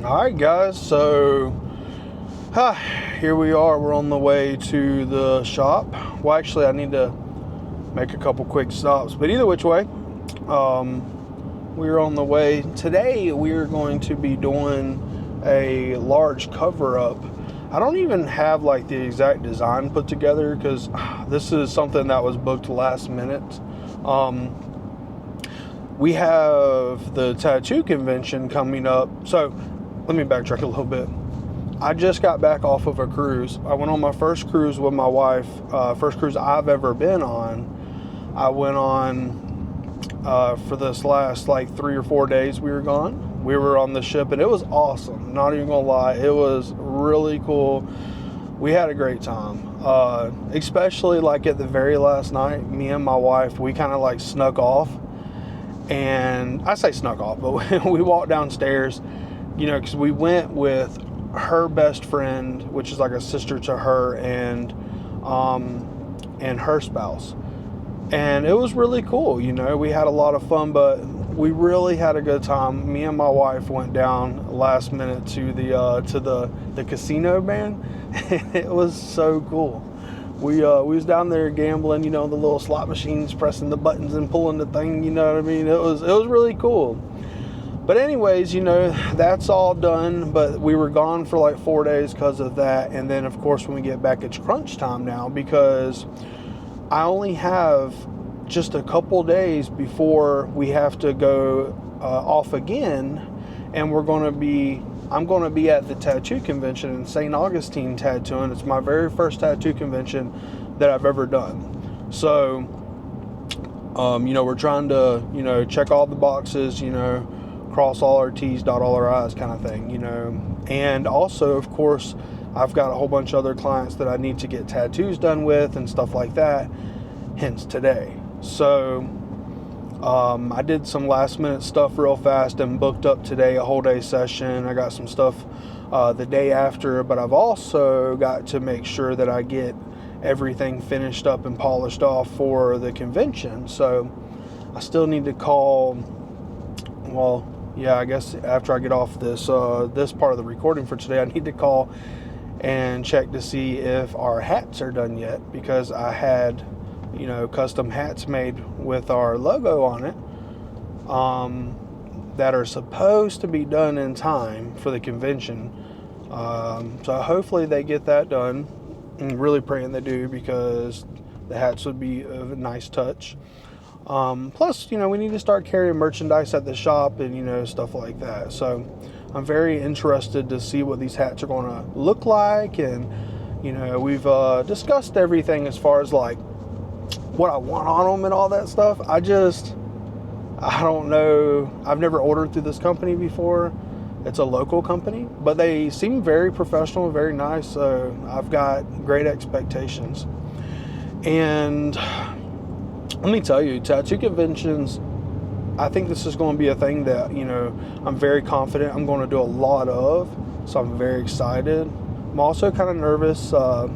All right, guys. So here we are. We're on the way to the shop. Well, actually, I need to make a couple quick stops. But either which way, we're on the way. Today, we're going to be doing a large cover-up. I don't even have like the exact design put together because this is something that was booked last minute. We have the tattoo convention coming up. So let me backtrack a little bit. I just got back off of a cruise. I went on my first cruise with my wife, first cruise I've ever been on. I went on for this last like 3 or 4 days we were gone. We were on the ship and it was awesome. Not even gonna lie, it was really cool. We had a great time. Especially like at the very last night, me and my wife, we kind of like snuck off. And I say snuck off, but we walked downstairs, you know, because we went with her best friend, which is like a sister to her, and her spouse. And it was really cool, you know. We had a lot of fun, but we really had a good time. Me and my wife went down last minute to the casino, man. It was so cool. We was down there gambling, you know, the little slot machines, pressing the buttons and pulling the thing, you know what I mean? It was really cool. But anyways, you know, that's all done, but we were gone for like 4 days because of that. And then of course when we get back, it's crunch time now because I only have just a couple days before we have to go off again, and I'm going to be at the tattoo convention in St. Augustine tattooing. It's my very first tattoo convention that I've ever done. So, you know, we're trying to, you know, check all the boxes, you know, cross all our T's, dot all our I's kind of thing, you know. And also, of course, I've got a whole bunch of other clients that I need to get tattoos done with and stuff like that, hence today. So, I did some last minute stuff real fast and booked up today a whole day session. I got some stuff the day after, but I've also got to make sure that I get everything finished up and polished off for the convention. So I still need to call, well, yeah, I guess after I get off this part of the recording for today, I need to call and check to see if our hats are done yet, because I had, you know, custom hats made with our logo on it that are supposed to be done in time for the convention. So hopefully they get that done. I'm really praying they do, because the hats would be a nice touch. Plus, you know, we need to start carrying merchandise at the shop and, you know, stuff like that. So I'm very interested to see what these hats are going to look like. And, you know, we've discussed everything as far as like what I want on them and all that stuff. I don't know. I've never ordered through this company before. It's a local company, but they seem very professional, very nice. So I've got great expectations. And let me tell you, tattoo conventions, I think this is going to be a thing that, you know, I'm very confident I'm going to do a lot of. So I'm very excited. I'm also kind of nervous. Let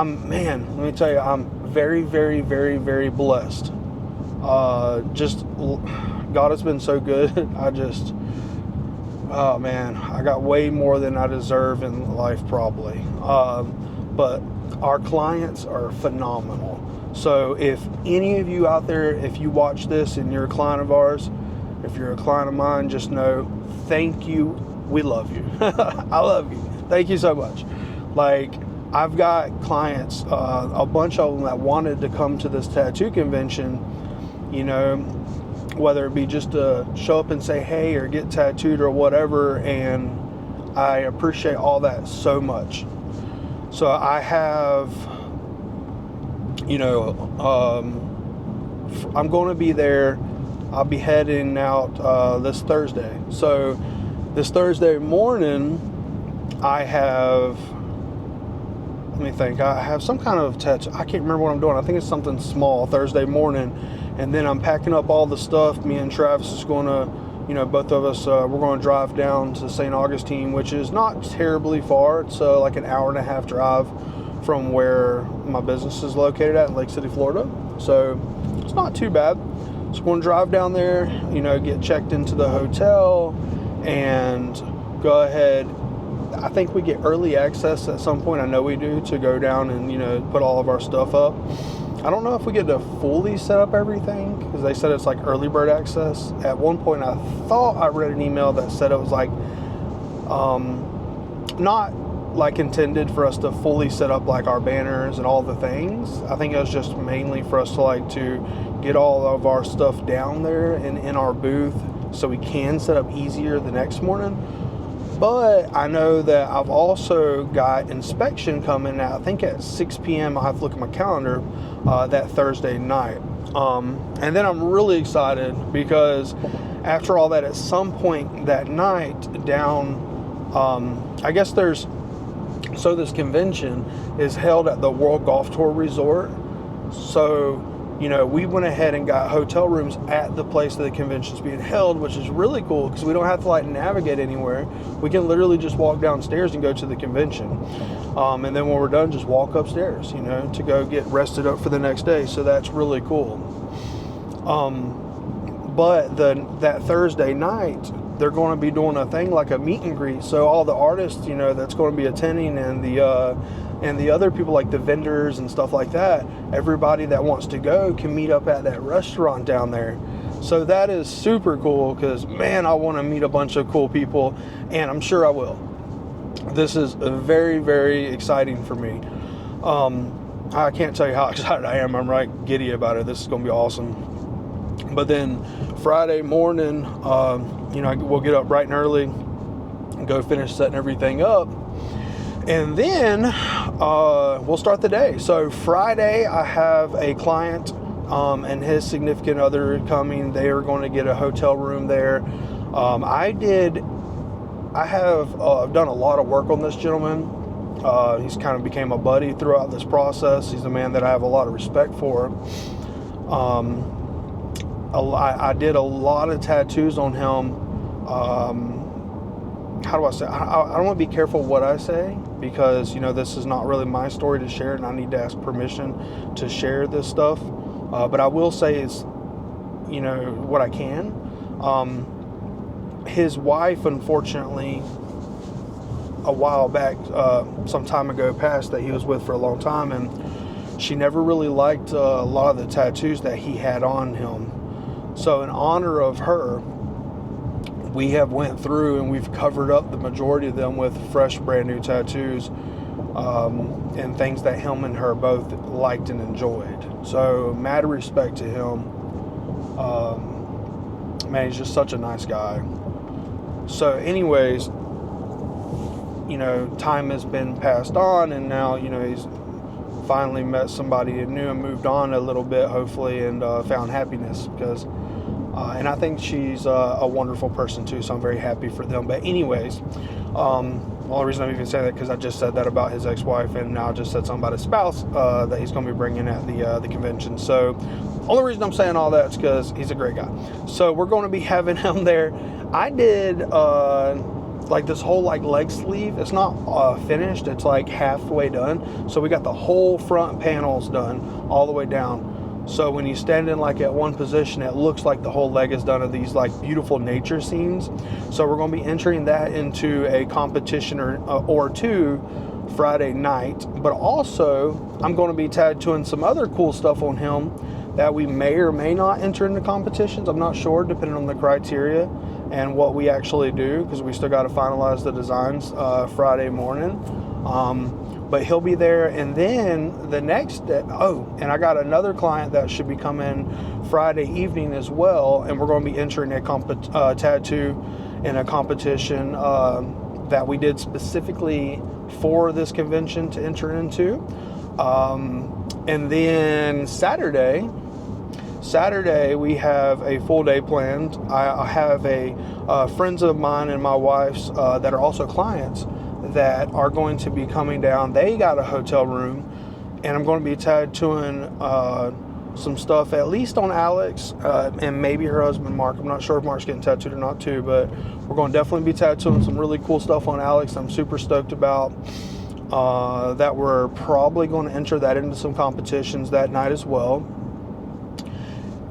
me tell you, I'm very, very, very, very blessed. Just God has been so good. Oh man, I got way more than I deserve in life probably. But our clients are phenomenal. So if any of you out there, if you watch this and you're a client of ours, if you're a client of mine, just know, thank you. We love you. I love you. Thank you so much. Like, I've got clients, a bunch of them that wanted to come to this tattoo convention, you know, whether it be just to show up and say hey or get tattooed or whatever, and I appreciate all that so much. So I have, you know, I'm going to be there. I'll be heading out this Thursday. So this Thursday morning, I have, let me think, I have some kind of tattoo. I can't remember what I'm doing. I think it's something small Thursday morning. And then I'm packing up all the stuff. Me and Travis is going to, you know, both of us, we're going to drive down to St. Augustine, which is not terribly far. It's like an hour and a half drive from where my business is located at in Lake City, Florida. So it's not too bad. So we're going to drive down there, you know, get checked into the hotel, and go ahead. I think we get early access at some point. I know we do, to go down and, put all of our stuff up. I don't know if we get to fully set up everything, because they said it's like early bird access. At one point, I thought I read an email that said it was like, not like intended for us to fully set up like our banners and all the things. I think it was just mainly for us to get all of our stuff down there and in our booth, so we can set up easier the next morning. But I know that I've also got inspection coming at, I think at 6 p.m. I'll have to look at my calendar, that Thursday night. And then I'm really excited because after all that, at some point that night down, I guess this convention is held at the World Golf Tour Resort. So, we went ahead and got hotel rooms at the place that the convention's being held, which is really cool because we don't have to navigate anywhere. We can literally just walk downstairs and go to the convention. And then when we're done, just walk upstairs, to go get rested up for the next day. So that's really cool. But that Thursday night, they're going to be doing a thing like a meet and greet. So all the artists, that's going to be attending, and the other people, like the vendors and stuff like that, everybody that wants to go can meet up at that restaurant down there. So that is super cool because, man, I want to meet a bunch of cool people, and I'm sure I will. This is very, very exciting for me. I can't tell you how excited I am. I'm right giddy about it. This is going to be awesome. But then Friday morning, we'll get up bright and early and go finish setting everything up. And then we'll start the day. So Friday, I have a client and his significant other coming. They are going to get a hotel room there. I've done a lot of work on this gentleman. He's kind of became a buddy throughout this process. He's a man that I have a lot of respect for. I did a lot of tattoos on him. How do I say? I don't want to be careful what I say because, this is not really my story to share, and I need to ask permission to share this stuff. But I will say is, what I can. His wife, unfortunately, a while back, some time ago passed, that he was with for a long time, and she never really liked a lot of the tattoos that he had on him. So in honor of her, we have went through and we've covered up the majority of them with fresh, brand new tattoos, and things that him and her both liked and enjoyed. So mad respect to him. Man, he's just such a nice guy. So anyways, time has been passed on, and now, he's finally met somebody new and moved on a little bit, hopefully, and found happiness because, and I think she's a wonderful person too, so I'm very happy for them. But anyways, the only reason I'm even saying that because I just said that about his ex-wife, and now I just said something about his spouse that he's going to be bringing at the convention. So only reason I'm saying all that is because he's a great guy. So we're going to be having him there. I did this whole leg sleeve. It's not finished. It's halfway done. So we got the whole front panels done all the way down. So when you stand in at one position, it looks like the whole leg is done of these beautiful nature scenes. So we're going to be entering that into a competition or two Friday night. But also, I'm going to be tattooing some other cool stuff on him that we may or may not enter into competitions. I'm not sure, depending on the criteria and what we actually do, because we still got to finalize the designs Friday morning. But he'll be there, and then the next day, and I got another client that should be coming Friday evening as well, and we're going to be entering a tattoo in a competition that we did specifically for this convention to enter into. And then Saturday we have a full day planned. I have friends of mine and my wife's that are also clients that are going to be coming down. They got a hotel room, and I'm going to be tattooing some stuff, at least on Alex and maybe her husband Mark. I'm not sure if Mark's getting tattooed or not too, but we're going to definitely be tattooing some really cool stuff on Alex. I'm super stoked about that. We're probably going to enter that into some competitions that night as well.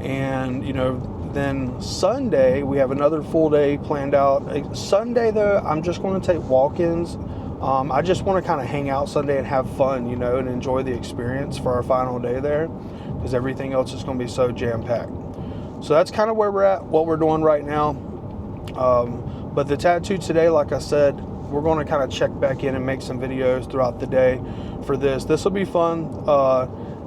And Then Sunday, we have another full day planned out. Sunday, though, I'm just going to take walk-ins. I just want to kind of hang out Sunday and have fun, you know, and enjoy the experience for our final day there, because everything else is going to be so jam-packed. So that's kind of where we're at, what we're doing right now. But the tattoo today, like I said, we're going to kind of check back in and make some videos throughout the day for this. This will be fun.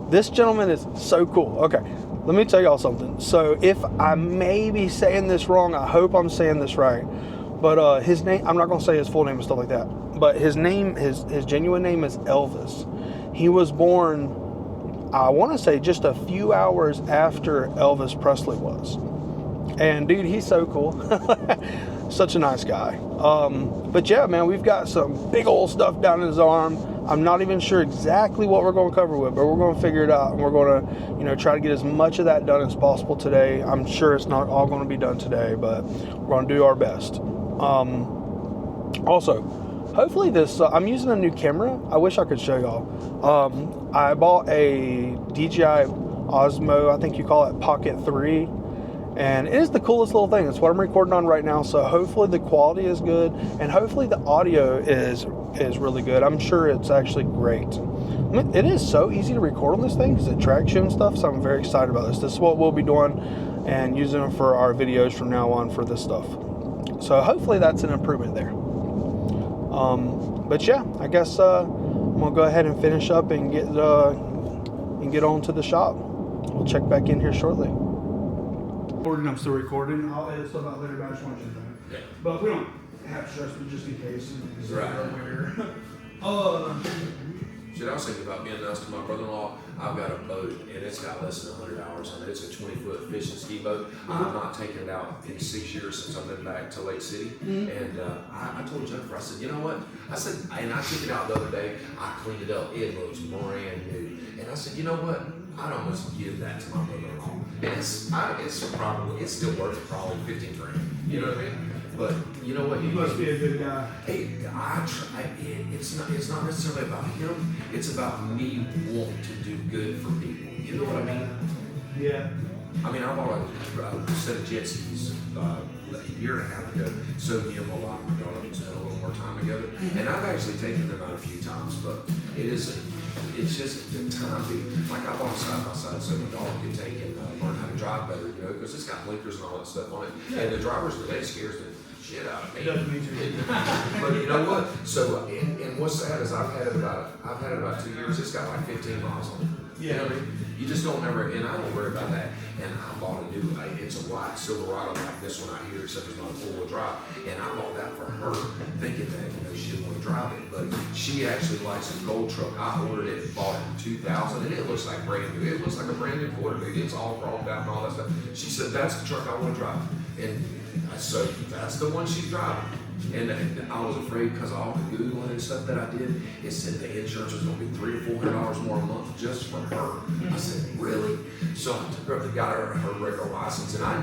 This gentleman is so cool. Okay, let me tell y'all something. So if I may be saying this wrong, I hope I'm saying this right. But his name, I'm not going to say his full name and stuff like that. But his name, his genuine name is Elvis. He was born, I want to say, just a few hours after Elvis Presley was. And dude, he's so cool. Such a nice guy. But yeah, man, we've got some big old stuff down his arm. I'm not even sure exactly what we're going to cover with, but we're going to figure it out, and we're going to, you know, try to get as much of that done as possible today. I'm sure it's not all going to be done today, but we're going to do our best. Also, hopefully this, I'm using a new camera. I wish I could show y'all. I bought a DJI Osmo, I think you call it Pocket 3. And it is the coolest little thing. It's what I'm recording on right now. So hopefully the quality is good, and hopefully the audio is really good. I'm sure it's actually great. I mean, it is so easy to record on this thing because it tracks you and stuff. So I'm very excited about this. This is what we'll be doing and using them for our videos from now on for this stuff. So hopefully that's an improvement there. But yeah, I guess I'm gonna go ahead and finish up and get on to the shop. We'll check back in here shortly. I'm still recording. I'll edit stuff out later, but I just want you to know. Yeah. But we don't have stress, but just in case. Right. Shit, I was thinking about being nice to my brother-in-law. I've got a boat, and it's got less than 100 hours on it. It's a 20-foot fishing ski boat. I'm not taking it out in 6 years since I've been back to Lake City. And I told Jennifer, I said, you know what? I said, and I took it out the other day. I cleaned it up. It looks brand new. And I said, you know what? I'd almost give that to my brother-in-law. And it's still worth probably 15 grand. You know what I mean? But you know what? You must be a good guy. Hey, it's not necessarily about him. It's about me wanting to do good for people. You know what I mean? Yeah. I mean, I bought a set of jet skis a year and a half ago. So me and my wife and my daughter spent a little more time together. And I've actually taken them out a few times, but it's just the time. Like I bought a side by side so my daughter could take and learn how to drive better, you know, because it's got blinkers and all that stuff on it. Yeah. And the drivers today scares the shit out of me. It does me too. But you know what? So and what's sad is I've had it about 2 years. It's got like 15 miles on it. Yeah. You know what I mean? You just don't ever, and I don't worry about that. And I bought a new, it's a white Silverado like this one out here, except it's not a four-wheel drive. And I bought that for her, thinking that, you know, she didn't want to drive it. But she actually likes a gold truck. I ordered it and bought it in 2000, and it looks like brand new. It looks like a brand new Ford. It's all chromed out and all that stuff. She said, that's the truck I want to drive. And so that's the one she's driving. And I was afraid because of all the Googling and stuff that I did, it said the insurance was going to be $300 to $400 more a month just for her. I said, really? So I took her up and got her regular license, and I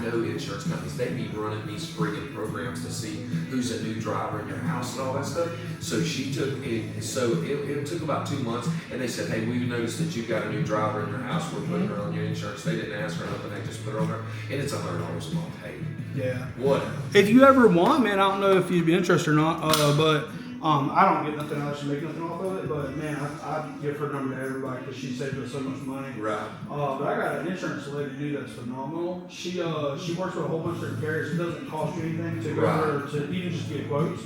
know insurance companies, they be running these friggin' programs to see who's a new driver in your house and all that stuff. So she took it, so it took about 2 months, and they said, hey, we've noticed that you've got a new driver in your house, we're putting her on your insurance. They didn't ask her nothing, they just put her on there, and it's $100 a month. Hey, yeah. Whatever. If you ever want, man, I don't know if you'd be interested or not, but I don't get nothing else to make nothing off of it, but man, I'd give her number to everybody because she saved us so much money. Right. But I got an insurance lady dude that's phenomenal. She works with a whole bunch of different carriers. It doesn't cost you anything to go over to even just get quotes,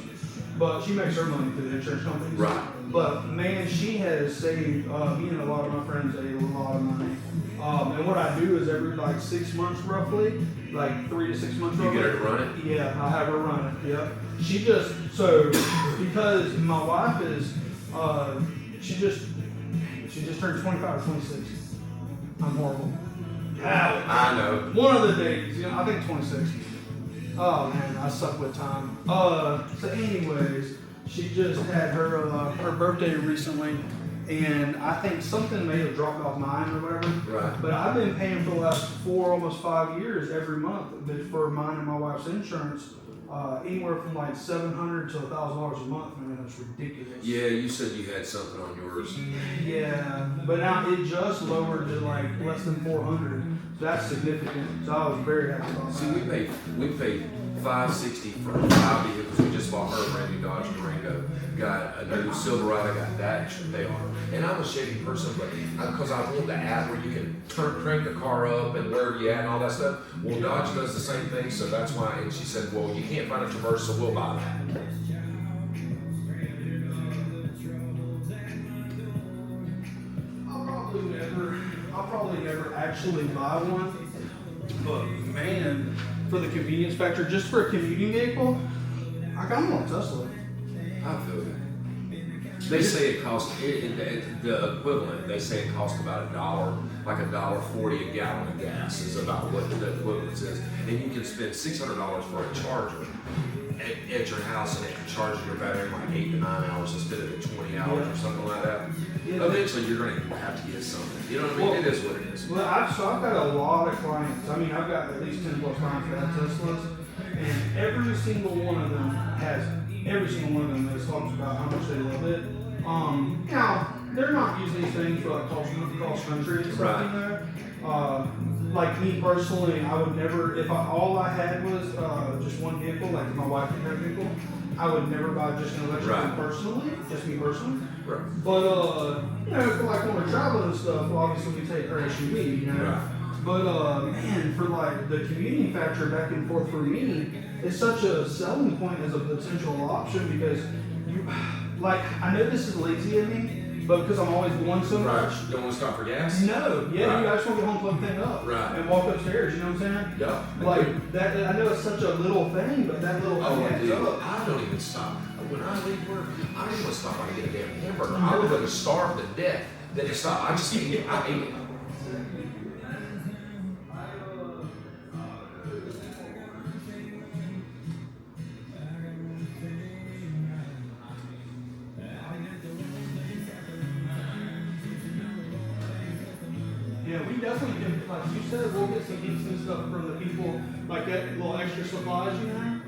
but she makes her money through the insurance companies. Right. But man, she has saved me and a lot of my friends a lot of money. And what I do is every like 6 months roughly, like 3 to 6 months roughly. You get her to run it? Yeah, I have her run it, yep. She just, so, because my wife is, she just turned 25 or 26. I'm horrible. I know. One of the days, you know, I think 26. Oh man, I suck with time. So anyways, she just had her birthday recently. And I think something may have dropped off mine or whatever. Right. But I've been paying for the last 4, almost 5 years every month for mine and my wife's insurance. anywhere from like $700 to $1,000 a month. Man, that's ridiculous. Yeah, you said you had something on yours. Yeah, but now it just lowered to like less than 400. So that's significant. So I was very happy about See, that. we paid $560 for 5 vehicles. We just bought her a brand new Dodge Durango. Got a new Silverado. Got that. They are. And I'm a shady person, but because I want the app where you can crank the car up and where you at and all that stuff. Well, Dodge does the same thing, so that's why. And she said, "Well, you can't find a Traverse, so we'll buy that." I'll probably never actually buy one, but man, for the convenience factor, just for a commuting vehicle, I kind of want a Tesla. I feel that. They say it costs the equivalent. They say it costs about $1, like $1.40 a gallon of gas is about what the equivalent is, and you can spend $600 for a charger at your house, and it charges your battery in like 8 to 9 hours instead of 20 hours or something like that. Yeah. Eventually, you're going to have to get something. You know what I mean? Well, it is what it is. Well, I've got a lot of clients. I mean, I've got at least 10 plus clients that have Teslas, and every single one of them has talks about how much they love it. Now they're not using these things for like cross country and stuff in there. Like me personally, I would never, if all I had was just one vehicle, like if my wife didn't have a vehicle, I would never buy just an electric one personally, just me personally. Right. But you know, for like when we're traveling and stuff, well, obviously we take her SUV, you know. Right. But man, for like the commuting factor back and forth for me, it's such a selling point as a potential option because you, like, I know this is lazy of me, but because I'm always going so much. You don't want to stop for gas? No, yeah, Right. you guys want to get home, plug the thing up, Right. and walk upstairs. You know what I'm saying? Yeah. Like that. I know it's such a little thing, but that little thing adds Dude, up. I don't even stop. When I leave work, I don't even stop to get a damn hamburger. I would rather starve to death than to stop. I just eat it. I eat it. Yeah, we definitely can, like you said, we'll get some instant stuff from the people, like that little extra supplies, you know?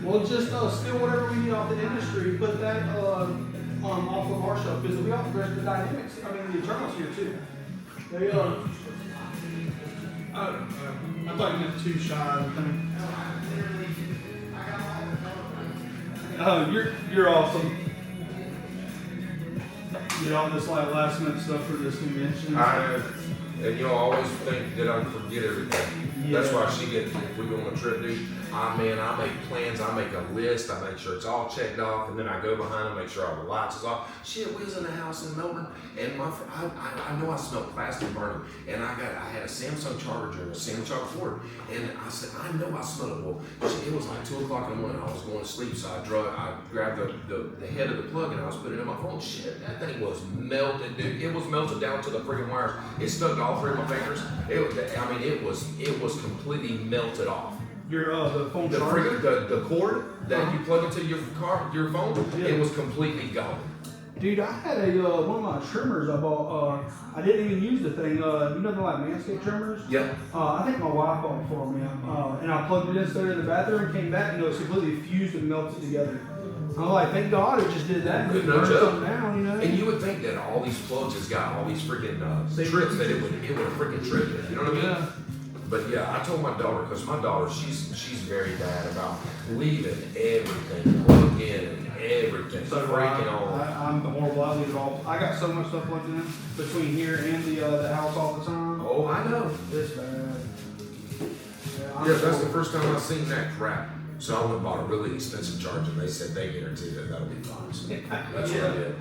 We'll just steal whatever we need off the industry, put that off of our shelf, because we offer the Dynamics, I mean the Eternals here too. They, I thought you meant too shy, I think. Oh, you're awesome. Get all this like last minute stuff for this convention. And you'll always think that I forget everything. Yeah. That's why she gets, if we go on a trip, dude, I make plans, I make a list, I make sure it's all checked off, and then I go behind and make sure all the lights is off. Shit, we was in the house in Melbourne, and I know I smelled plastic burning, and I had a Samsung charger and a Samsung cord, and I said, I know I smelled it. Well, it was like 2 o'clock in the morning, I was going to sleep, so I grabbed the head of the plug and I was putting it in my phone. Shit, that thing was melted, dude. It was melted down to the freaking wires. It stuck to all 3 of my fingers. It was completely melted off. Your the phone The charger? the cord that you plug into your phone, Yeah. it was completely gone. Dude, I had one of my trimmers I bought. I didn't even use the thing. You know the like Manscaped trimmers? Yeah. I think my wife bought it for me. And I plugged it in the bathroom, came back, and it was completely fused and melted together. I'm like, thank God it just did that. Good Burned job. something down, you know? And you would think that all these plugs has got all these freaking trips that it would have freaking tripped it. You know what I mean? Yeah. But yeah, I told my daughter, because my daughter, she's very bad about leaving everything plugged in and everything So freaking on. I'm horrible. I leave it all. I got so much stuff plugged in between here and the house all the time. Oh, I know. It's bad. Yeah, that's the first time I've seen that crap. So I went and bought a really expensive charger, and they said they guarantee that that'll be fine. So that's what I did.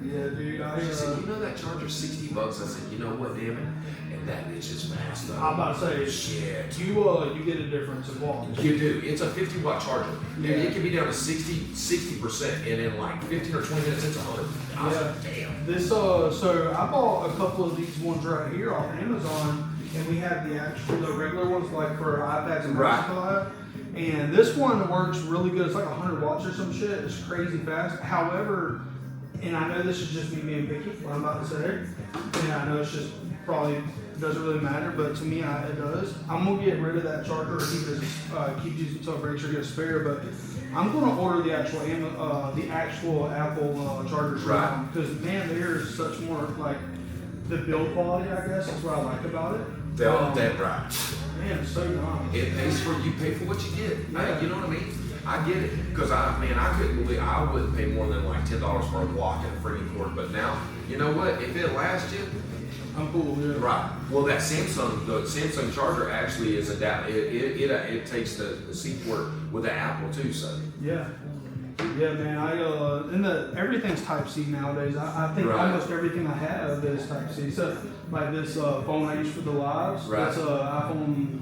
Yeah, dude. She said, you know that charger's $60? I said, you know what, damn it? And that bitch is fast though. I'm about to say, shit. you get a difference in quality. You do. It's a 50-watt charger. Yeah. And it can be down to 60%, and in like 15 or 20 minutes, it's 100. I was like, damn. This so I bought a couple of these ones right here off Amazon, and we have the regular ones like for iPads and Right. Macs. And this one works really good. It's like 100 watts or some shit. It's crazy fast. However, and I know this is just me being picky, what I'm about to say, and I know it's just probably It doesn't really matter, but to me, it does. I'm gonna get rid of that charger, or keep these until I make sure I get a spare. But I'm gonna order the actual Apple chargers Right. because man, there's such more like the build quality. I guess is what I like about it. That right. Man, it's so nice. It pays for you pay for what you get. Yeah. You know what I mean? I get it because I couldn't believe I wouldn't pay more than like $10 for a block and a freaking cord. But now, you know what? If it lasts you, I'm cool. Yeah. right. Well, the Samsung charger actually is it takes the C port with the Apple too. So Yeah. Yeah, man. Everything's Type C nowadays. I think Right. almost everything I have is Type C. So like this phone I use for the lives. Right. That's iPhone.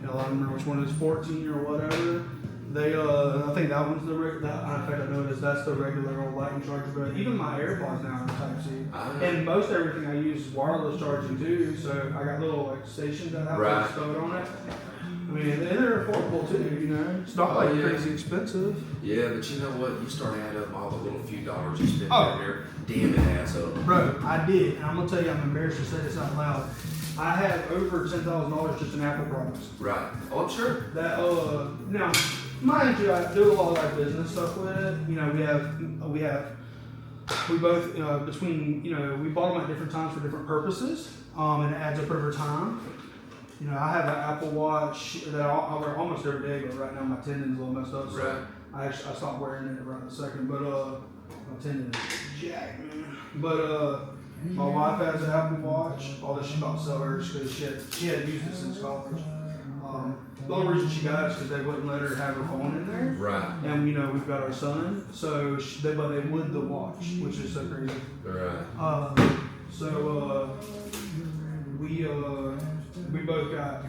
I don't remember which one it is, 14 or whatever. They I think that one's the in fact I noticed that's the regular old Lightning charger. But even my AirPods now are Type C. And most everything I use is wireless charging too. So I got little like stations that have Right. like stowed on it. I mean, and they're affordable too, you know. It's not like yeah. crazy expensive. yeah, but you know what? You start adding up all the little few dollars you spend Oh. down there. Damn, it adds up. Bro, I did. And I'm going to tell you, I'm embarrassed to say this out loud. I have over $10,000 just in Apple products. Right. Oh, I'm sure. That, now, mind you, I do a lot of like business stuff with it. You know, we both, between, you know, we bought them at different times for different purposes. And it adds up over time. You know, I have an Apple Watch that I wear almost every day, but right now my tendon's a little messed up. So Right. I stopped wearing it right in a second. But, my tendon is jacked, man. But, my wife has an Apple Watch, although she bought sellers because she had used it since college. The only reason she got it is because they wouldn't let her have her phone in there. Right. And you know we've got our son, so but they would the watch, which is so crazy. Right. We both got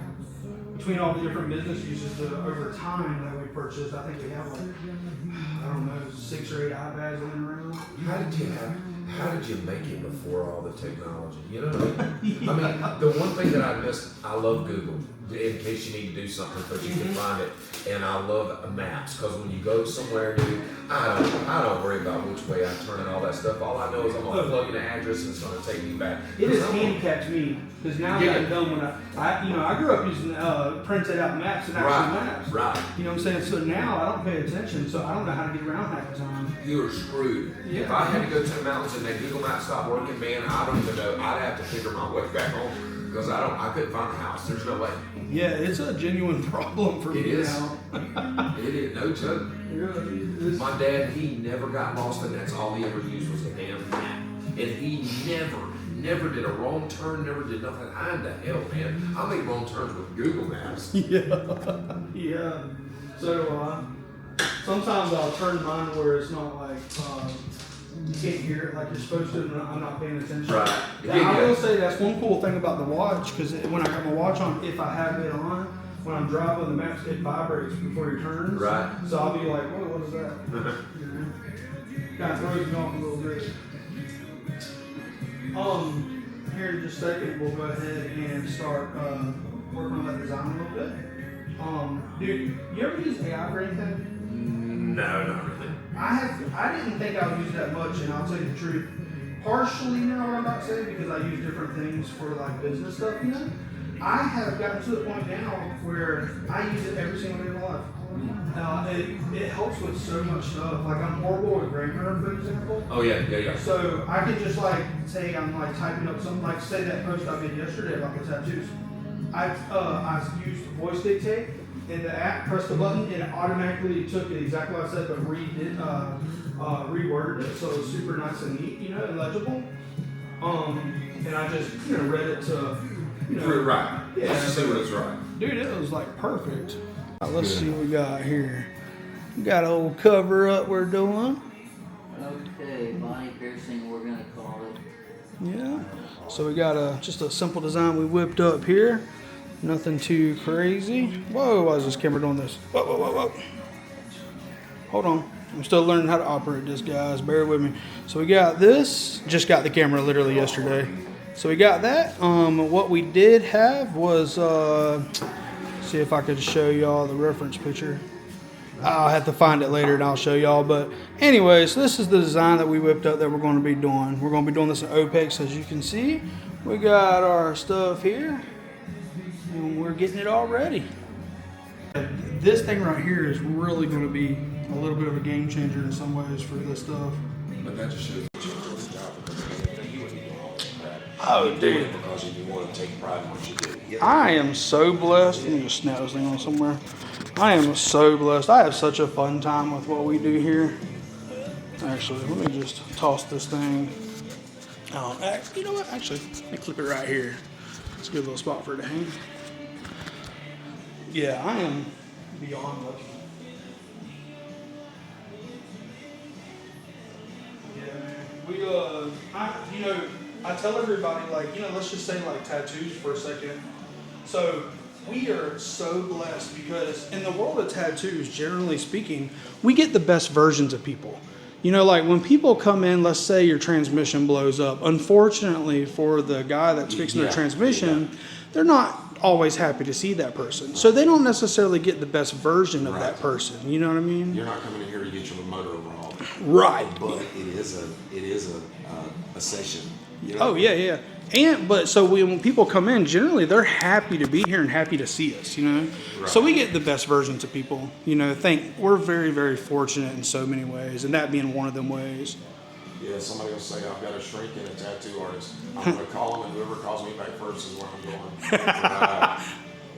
between all the different business uses over time that we purchased. I think we have like I don't know 6 or 8 iPads laying around. How did you make it before all the technology? You know what I mean? I mean, the one thing that I miss, I love Google in case you need to do something because you can find it, and I love maps because when you go somewhere new, I don't worry about which way I turn and all that stuff. All I know is I'm gonna plug in an address and it's gonna take me back. It has handicapped me because now that I'm done when I grew up using printed out maps and actual maps. Right. You know what I'm saying? So now I don't pay attention, so I don't know how to get around half the time. You're screwed. Yeah. If I had to go to the mountains and that Google Maps stopped working, man, I don't even know. I'd have to figure my way back home because I couldn't find the house. There's no way. Yeah, it's a genuine problem for me now. It is no joke. My dad, he never got lost, and that's all he ever used was a damn map. And he never did a wrong turn, never did nothing. How in the hell, man? I made wrong turns with Google Maps. Yeah. So sometimes I'll turn mine where it's not like you can't hear it like you're supposed to, and I'm not paying attention. Right. Now, I will say that's one cool thing about the watch because when I got my watch on, if I have it on, when I'm driving the maps, it vibrates before he turns. Right. So I'll be like, whoa, what is that? You know? Kind of throws me off a little bit. Here in just a second, we'll go ahead and start working on that design a little bit. Dude, you ever use AI for anything? No, not really. I didn't think I would use that much, and I'll tell you the truth. Partially now what I'm about to say because I use different things for like business stuff, you know. I have gotten to the point now where I use it every single day of my life. It helps with so much stuff. Like I'm horrible with grammar, for example. Oh yeah. So I could just like say I'm like typing up something, like say that post I made yesterday about the tattoos. I used voice dictate. In the app, pressed the button, and it automatically took it exactly what I said, but reworded it so it was super nice and neat, you know, and legible. And I just, read it to, Right. Yeah. Let's just see what it's right. Dude, it was like perfect. Let's see what we got here. We got an old cover up we're doing. Okay, body piercing, we're gonna call it. Yeah. So we got just a simple design we whipped up here. Nothing too crazy. Whoa, why is this camera doing this? Whoa. Hold on. I'm still learning how to operate this, guys. Bear with me. So we got this. Just got the camera literally yesterday. So we got that. What we did have was, see if I could show y'all the reference picture. I'll have to find it later and I'll show y'all. But anyways, this is the design that we whipped up that we're going to be doing. We're going to be doing this in OPEX, as you can see. We got our stuff here, and we're getting it all ready. This thing right here is really going to be a little bit of a game changer in some ways for this stuff. But that just shows that you're doing the job because you wouldn't do all that. Oh, You do it because you want to take pride in what you do. Yeah. I am so blessed. Let me just snap this thing on somewhere. I am so blessed. I have such a fun time with what we do here. Actually, let me just toss this thing. You know what? Actually, let me clip it right here. It's a good little spot for it to hang. Yeah, I am beyond lucky. Yeah, man. I tell everybody, like, let's just say like tattoos for a second. So we are so blessed because in the world of tattoos, generally speaking, we get the best versions of people. Like when people come in, let's say your transmission blows up. Unfortunately for the guy that's fixing their transmission, they're not always happy to see that person. So they don't necessarily get the best version of that person. You know what I mean? You're not coming in here to get your motor overhauled. Right. But it is a session. Oh yeah. But when people come in, generally they're happy to be here and happy to see us, Right. So we get the best versions of people, we're very, very fortunate in so many ways, and that being one of them ways. Yeah, somebody will say, I've got a shrink and a tattoo artist. I'm going to call them, and whoever calls me back first is where I'm going.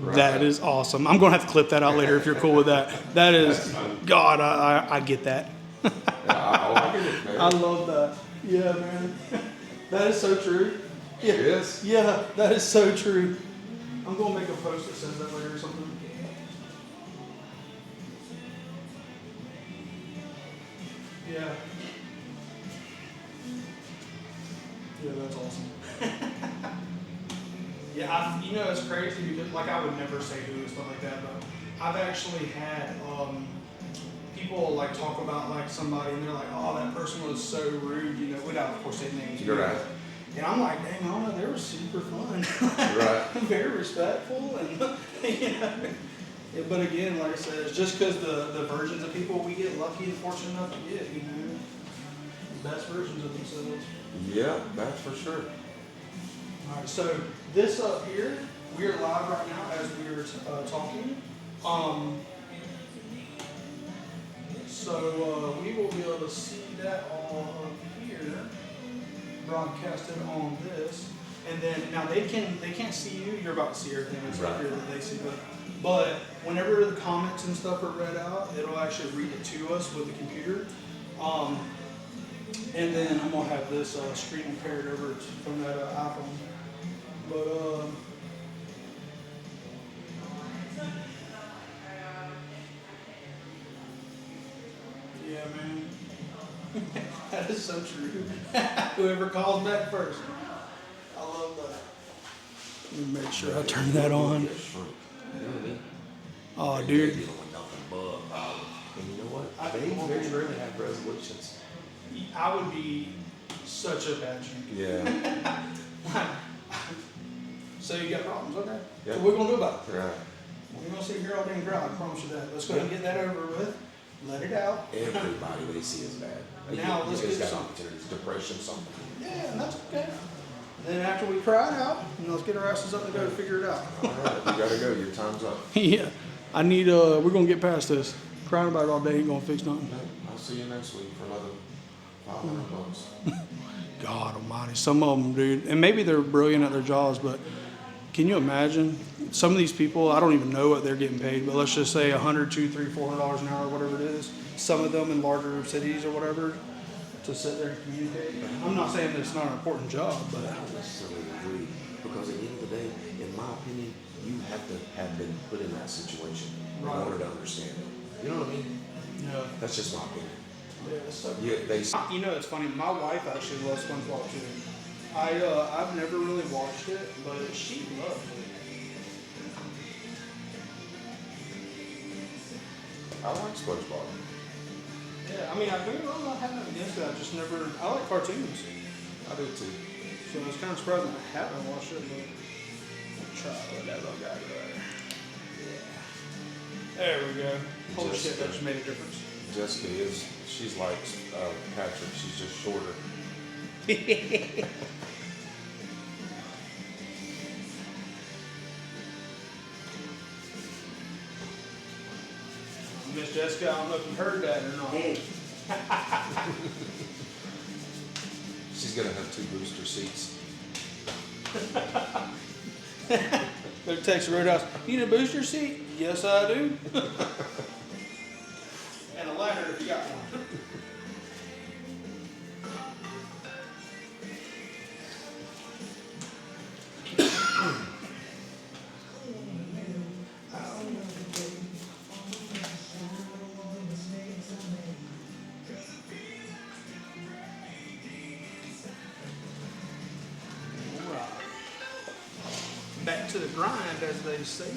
Right. That is awesome. I'm going to have to clip that out later if you're cool with that. That is, God, I get that. I get it, man. I love that. Yeah, man. That is so true. Yeah. It is? Yeah, that is so true. I'm going to make a post that says that later or something. Yeah. Yeah, that's awesome. Yeah, it's crazy because, I would never say who and stuff like that, but I've actually had people, talk about, somebody, and they're like, oh, that person was so rude, without, of course, saying names. You're right. And I'm like, dang, I don't know, they were super fun. Right. Very respectful. And, but again, like I said, it's just because the versions of people we get lucky and fortunate enough to get, the best versions of themselves. Yeah, that's for sure. All right, so this up here, we are live right now as we are talking. So we will be able to see that all up here, broadcasted on this, and then now they can't see you. You're about to see everything that's up here that they see, but whenever the comments and stuff are read out, it'll actually read it to us with the computer. And then I'm gonna have this screen paired over from that iPhone. But yeah, man, that is so true. Whoever calls back first, I love that. Let me make sure I turn that on. Oh, dude. And you know what? They very rarely have resolutions. I would be such a bad drink. Yeah. So you got problems, okay? Yeah. So what are we gonna do about it? Right. We're gonna sit here all day and cry, I promise you that. Let's go ahead and get that over with. Let it out. Everybody they see is bad. Now let's get got some. opportunities, depression, something. Yeah, and that's okay. Then after we cry it out, let's get our asses up and go figure it out. All right, you gotta go. Your time's up. Yeah. I need we're gonna get past this. Crying about it all day ain't gonna fix nothing. I'll see you next week for another $500. God almighty, some of them, dude, and maybe they're brilliant at their jobs, but can you imagine some of these people? I don't even know what they're getting paid, but let's just say $100, $200, $300, $400 an hour, whatever it is. Some of them in larger cities or whatever, to sit there and communicate. I'm not saying that it's not an important job, but I don't necessarily agree because at the end of the day, in my opinion, you have to have been put in that situation in order to understand it. You know what I mean? yeah. That's just my opinion. Yeah, it's so It's funny. My wife actually loves SpongeBob too. I've never really watched it, but she loves it. I like SpongeBob. Yeah, I mean, I'm not having nothing against it. I just never. I like cartoons, I do too. so it's kind of surprising I haven't watched it. But I'll try with that little guy there. Yeah. There we go. Holy shit, that just made a difference. Jessica she's like Patrick, she's just shorter. Miss Jessica, I don't know if you heard that or not. Hey, She's gonna have 2 booster seats. Go to Texas Roadhouse. You need a booster seat? Yes, I do. And a ladder if you got one. Back to the grind, as they say.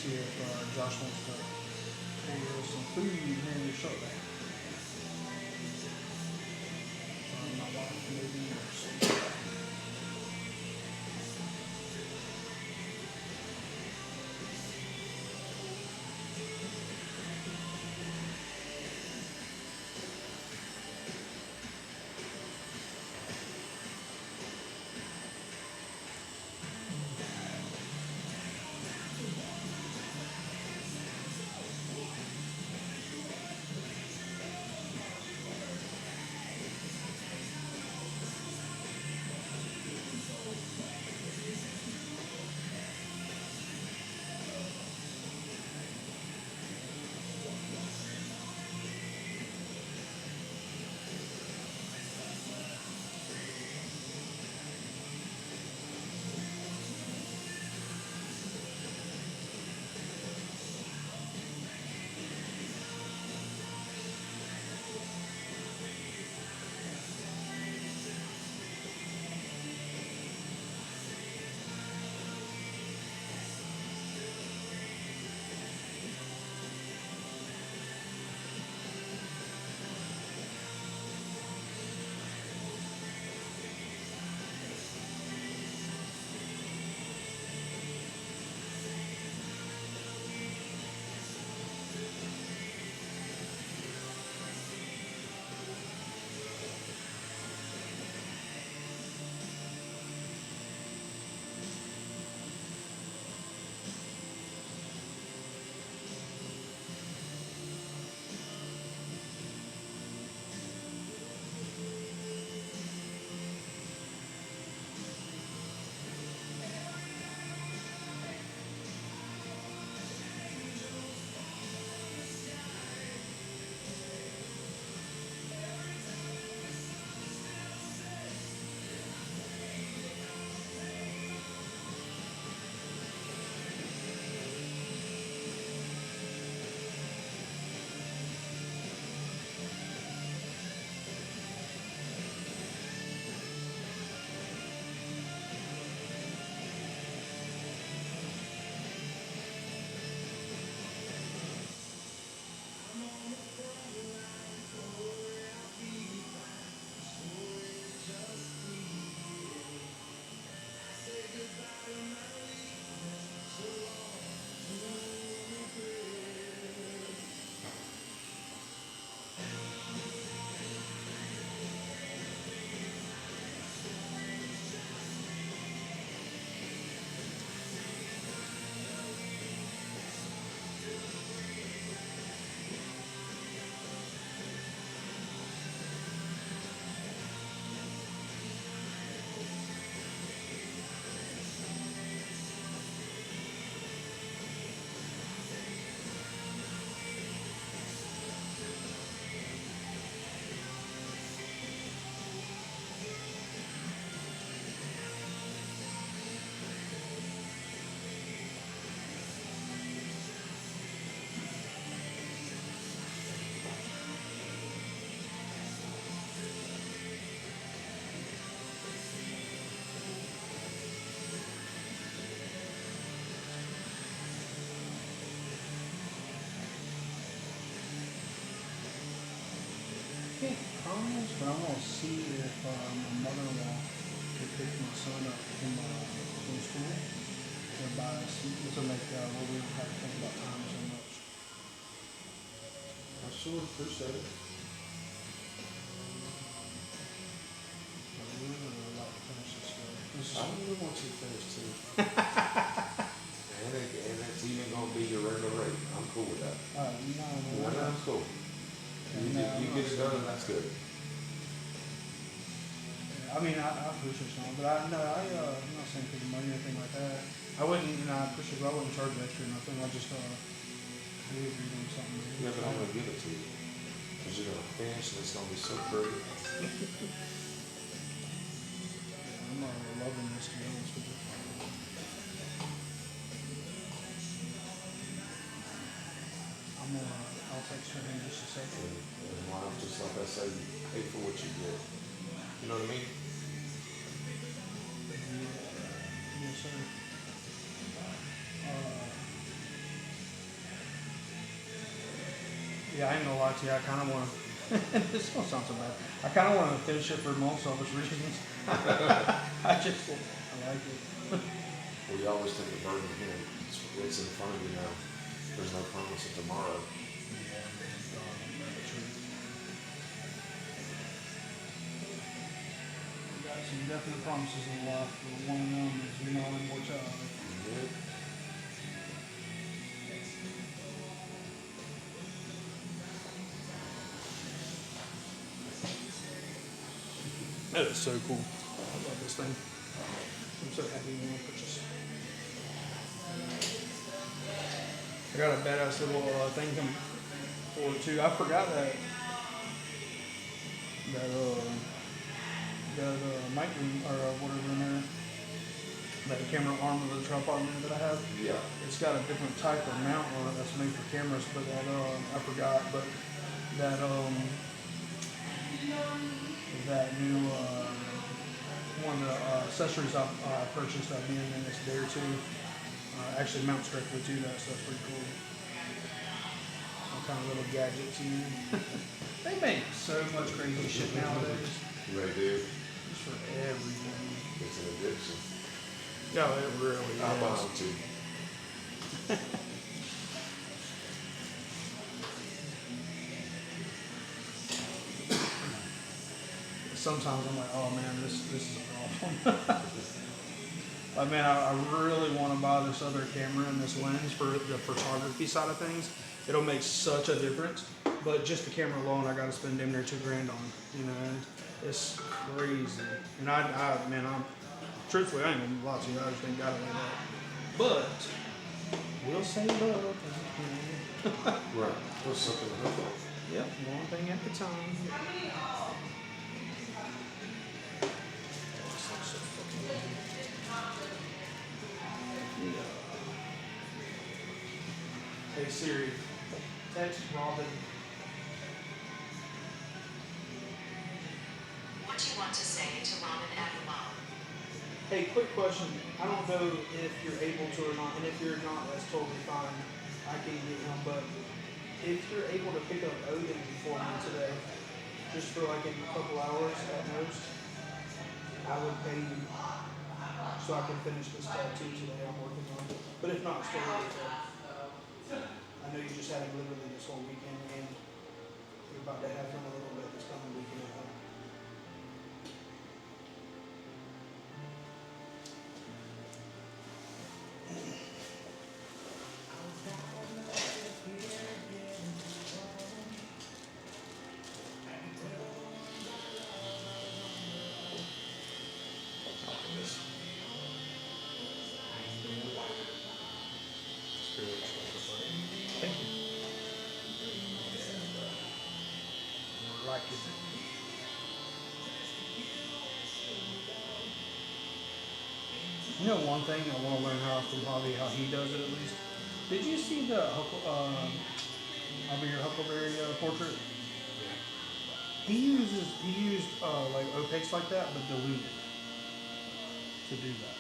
see if Josh wants to pay us some food here in your shop. My wife maybe or something. Can't promise, but I'm gonna see if my mother-in-law can pick my son up from school and buy us to make where we don't have to think about time so much. I sure appreciate it. But we really like to finish this stuff. This is I really want you to finish too. and it's even gonna be your regular rate. I'm cool with that. no, That's cool. You get it done and that's good. I mean, I appreciate it, but I'm not saying for the money or anything like that. I wouldn't, I appreciate it, but I wouldn't charge extra or nothing. I just, we would be doing something. Yeah, but I'm gonna give it to you. Because you're gonna finish and it's gonna be so pretty. I'm loving this, to be honest with you. I'll text her in just a second. And why not just like I say, pay for what you get. You know what I mean? Yes, sir. Yeah, I ain't gonna lie to you. I kind of want to. This don't sound so bad. I kind of want to finish it for more selfish reasons. I like it. We always take the burden, you know, it's in front of you now. There's no promise of tomorrow. Yeah, we got some definite promises in life. But one of them is, you know, immortality. Yeah. That is so cool. I love this thing. I'm so happy when I purchase. I got a badass little thing coming forward too. I forgot that mic or whatever in there. That camera arm of the tripod in there that I have. Yeah. It's got a different type of mount on it that's made for cameras, but that I forgot. But that that new one of the accessories I purchased at the end in this day or two actually mounts directly to that, so that's pretty cool. Some kind of little gadgets, you know. They make so much crazy shit nowadays. They do. Just for everything. It's an addiction. Yeah, it really I buy is. them too. Sometimes I'm like, oh man, this is a problem. Like man, I really want to buy this other camera and this lens for the photography side of things. It'll make such a difference. But just the camera alone, I got to spend damn near $2,000 on. You know, it's crazy. And I'm truthfully, I ain't gonna lie to you. I just ain't got it like that. But we'll save up. Right. What's something to hook on? Yep, one thing at a time. Hey Siri, text Robin. What do you want to say to Robin Avalon? Hey, quick question. I don't know if you're able to or not, and if you're not, that's totally fine. I can get him, but if you're able to pick up Odin for me today, just for like in a couple hours at most, I would pay you so I can finish this tattoo today I'm working on. But if not, it's still really good. I know you just had him literally this whole weekend, and you're about to have him a little bit this coming weekend. I think. Thank you. Like it. You know one thing I want to learn how from Javi, how he does it at least. Did you see the Huckleberry portrait? He used like opaques like that, but diluted to do that.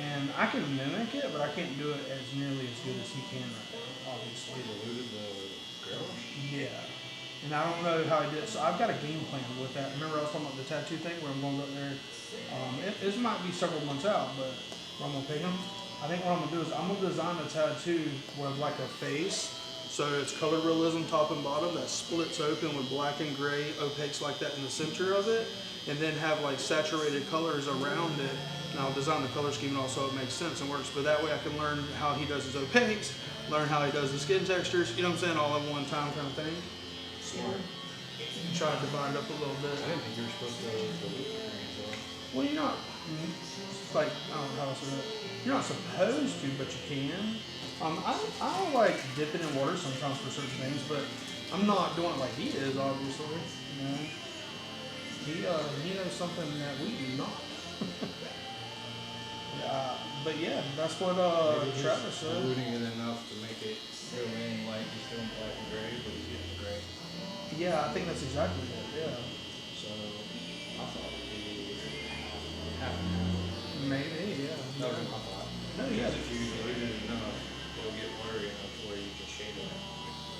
And I can mimic it, but I can't do it as nearly as good as he can right now, obviously. Diluted the gouache? Yeah. And I don't know how I did it. So I've got a game plan with that. Remember I was talking about the tattoo thing where I'm going to go up there? This might be several months out, but where I'm going to pick him. I think what I'm going to do is I'm going to design a tattoo with like a face. So it's color realism top and bottom that splits open with black and gray opaques like that in the center of it. And then have like saturated colors around it. And I'll design the color scheme also it makes sense and works. But that way I can learn how he does his opaques, learn how he does the skin textures, you know what I'm saying, all at one time kind of thing. Smart. Try to divide it up a little bit. I didn't think you were supposed to dilute things. Well, you're not, like, I don't know how to say that. You're not supposed to, but you can. I like dipping in water sometimes for certain things, but I'm not doing it like he is, obviously. You know, he knows something that we do not. Yeah, but yeah, that's what Travis said. Diluting it enough to make it go in like he's doing black and gray, but he's getting gray. Yeah, I think that's exactly it. Yeah, So I thought it would be half and half. maybe. Yeah. That was my thought. No, yeah. Because if you dilute it enough, it'll get blurry enough to where you can shade it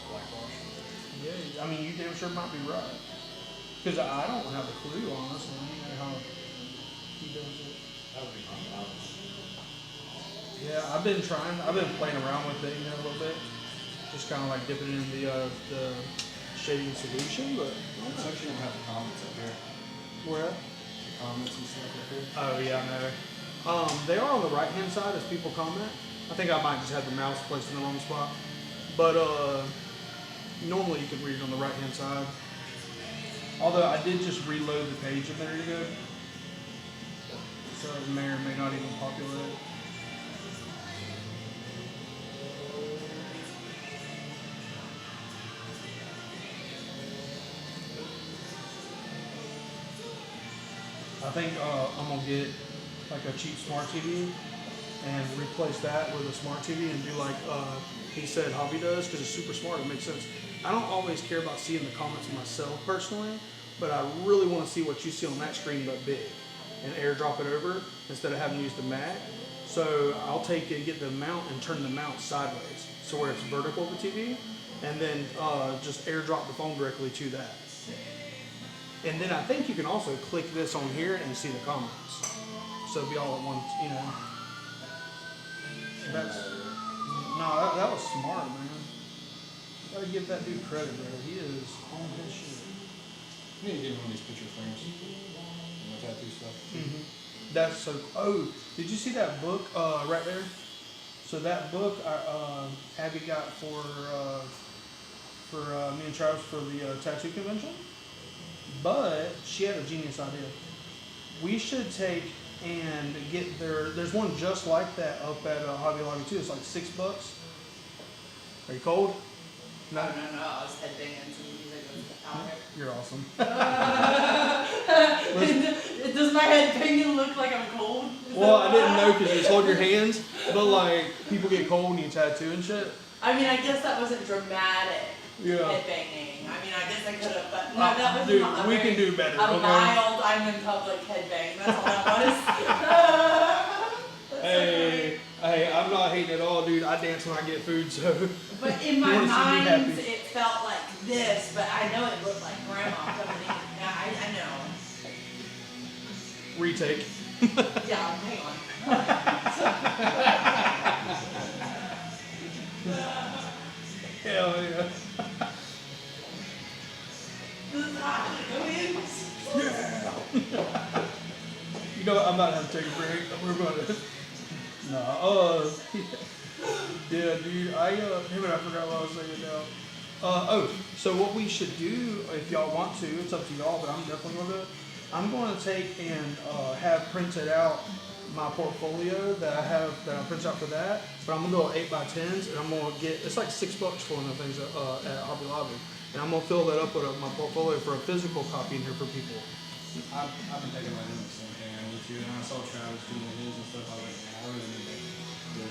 blackwash. I mean, you damn sure might be right. Because I don't have a clue, honestly, how he does it. That would be my house. Yeah, I've been playing around with it, a little bit. Just kind of like dipping in the shading solution, but It's actually don't have the comments up here. where? The comments and stuff up here. Oh yeah, I know. They are on the right hand side as people comment. I think I might just have the mouse placed in the wrong spot. But normally you can read it on the right hand side. Although I did just reload the page a minute ago. So it may or may not even populate. I think I'm gonna get like a cheap smart TV and replace that with a smart TV and do like he said Hobby does, because it's super smart. It makes sense. I don't always care about seeing the comments myself personally, but I really want to see what you see on that screen but big, and airdrop it over instead of having to use the Mac. So I'll take it, get the mount, and turn the mount sideways so where it's vertical to the TV, and then just airdrop the phone directly to that. And then I think you can also click this on here and see the comments. So it'll be all at once, you know. That was smart, man. Gotta give that dude credit, bro. He is on his shit. You need to get one of these picture frames. You know, tattoo stuff. That's so. Oh, did you see that book right there? So that book Abby got for me and Travis for the tattoo convention. But she had a genius idea. We should take and get there's one just like that up at Hobby Lobby too. It's like $6. Are you cold? No, I was headbanging to music out You're awesome. here. Does my headbanging look like I'm cold? Well, I didn't know because you just hold your hands, but like people get cold when you tattoo and shit. I mean, I guess that wasn't dramatic Yeah. headbanging. I mean, I guess I could have, but no, that was Dude, not we can do better. a Okay? mild, I'm in public headbang. That's all that was. Hey, I'm not hating at all, dude. I dance when I get food, so. But in You my wanna see me mind, happy. it felt like this, but I know it looked like grandma coming in. Yeah, I know. Retake. Yeah, hang on. Hell yeah. This is hot. Go in. You know what? I'm about to have to take a break. We're about to. No. Yeah, dude. Damn it, I forgot what I was saying now. So what we should do, if y'all want to, it's up to y'all, but I'm definitely gonna do it. I'm going to take and have printed out my portfolio that I printed out for that. But I'm gonna go 8x10s, and I'm gonna get, it's like $6 for one of the things at Hobby Lobby, and I'm gonna fill that up with my portfolio for a physical copy in here for people. I've been thinking about doing the same thing. I need to, and I saw Travis doing his and stuff. I was like, man, I really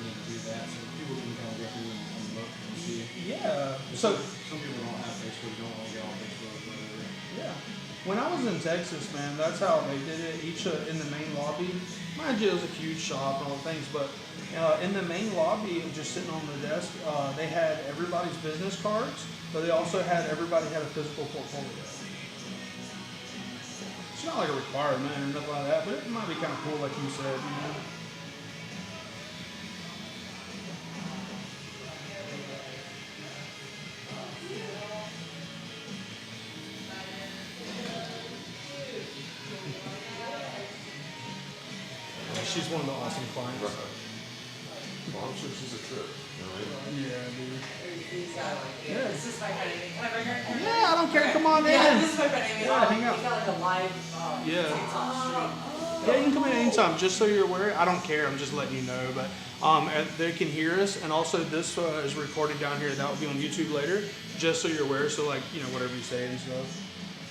need to do that, so people can kind of go through and look and see. Yeah. So some people don't have Facebook, don't want to get on Facebook, whatever. Yeah. When I was in Texas, man, that's how they did it. Each in the main lobby. Mind you, it was a huge shop and all the things, but in the main lobby, just sitting on the desk, they had everybody's business cards, but they also had everybody had a physical portfolio. It's not like a requirement or nothing like that, but it might be kind of cool, like you said, you know. She's one of the awesome clients. Well, I'm sure she's a trip. You know what I mean? Yeah, dude. He's got like, Yeah. this is my friend Amy. Can I bring her? Yeah, I don't care. Come on in. Yeah, this is my friend Amy. Yeah, hang out. He's got like a live Yeah. TikTok stream. Yeah, you can come in anytime, just so you're aware. I don't care, I'm just letting you know. But they can hear us, and also this is recorded down here. That will be on YouTube later, just so you're aware. So, like, you know, whatever you say and stuff.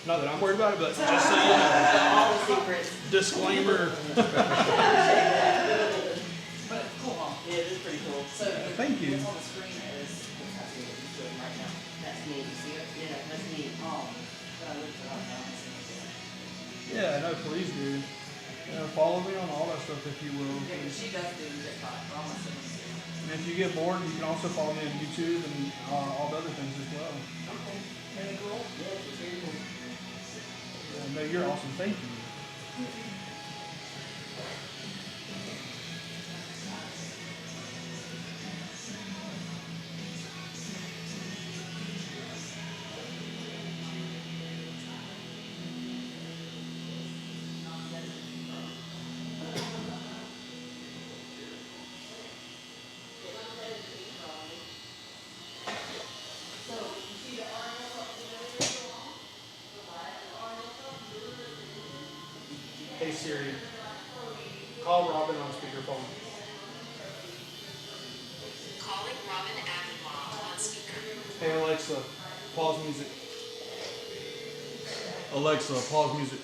Not that I'm worried about it, but just so you know. All the secrets. Disclaimer. But it's cool, huh? Yeah, it is pretty cool. So Thank you. What's on the screen is that's what he's doing right now. That's me. You see it? Yeah, that's me. But I looked it up now. And see it. Yeah, no, please do. Follow me on all that stuff if you will. Yeah, but she does do TikTok. But I'm gonna send them to you. And if you get bored, you can also follow me on YouTube and all the other things as well. Okay. Egg roll? Yeah, it's very cool. Yeah, no, you're awesome. Thank you. Hey Siri, call Robin on speakerphone. Calling Robin Aguilar on speaker. Hey Alexa, pause music. Alexa, pause music.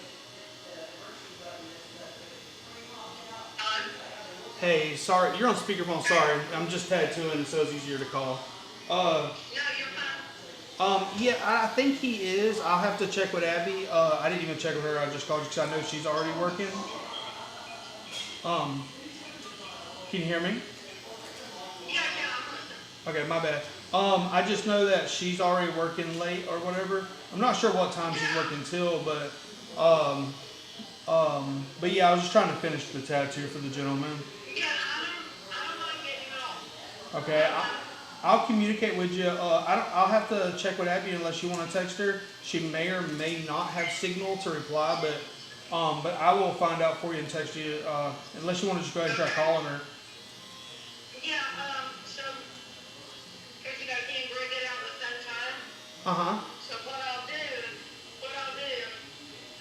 Hey, sorry, you're on speakerphone. Sorry, I'm just tattooing, so it's easier to call. No, you're fine. Yeah, I think he is. I'll have to check with Abby. I didn't even check with her. I just called you because I know she's already working. Can you hear me? Yeah, I'm listening. Okay, my bad. I just know that she's already working late or whatever. I'm not sure what time she's working till, but yeah, I was just trying to finish the tattoo for the gentleman. Yeah, I don't mind getting off. Okay, I'll communicate with you. I'll have to check with Abby unless you want to text her. She may or may not have signal to reply, but I will find out for you and text you. Unless you want to just go ahead and try calling her. Yeah, so, cause you guys can't bring it out at the same time. Uh huh. So what I'll do is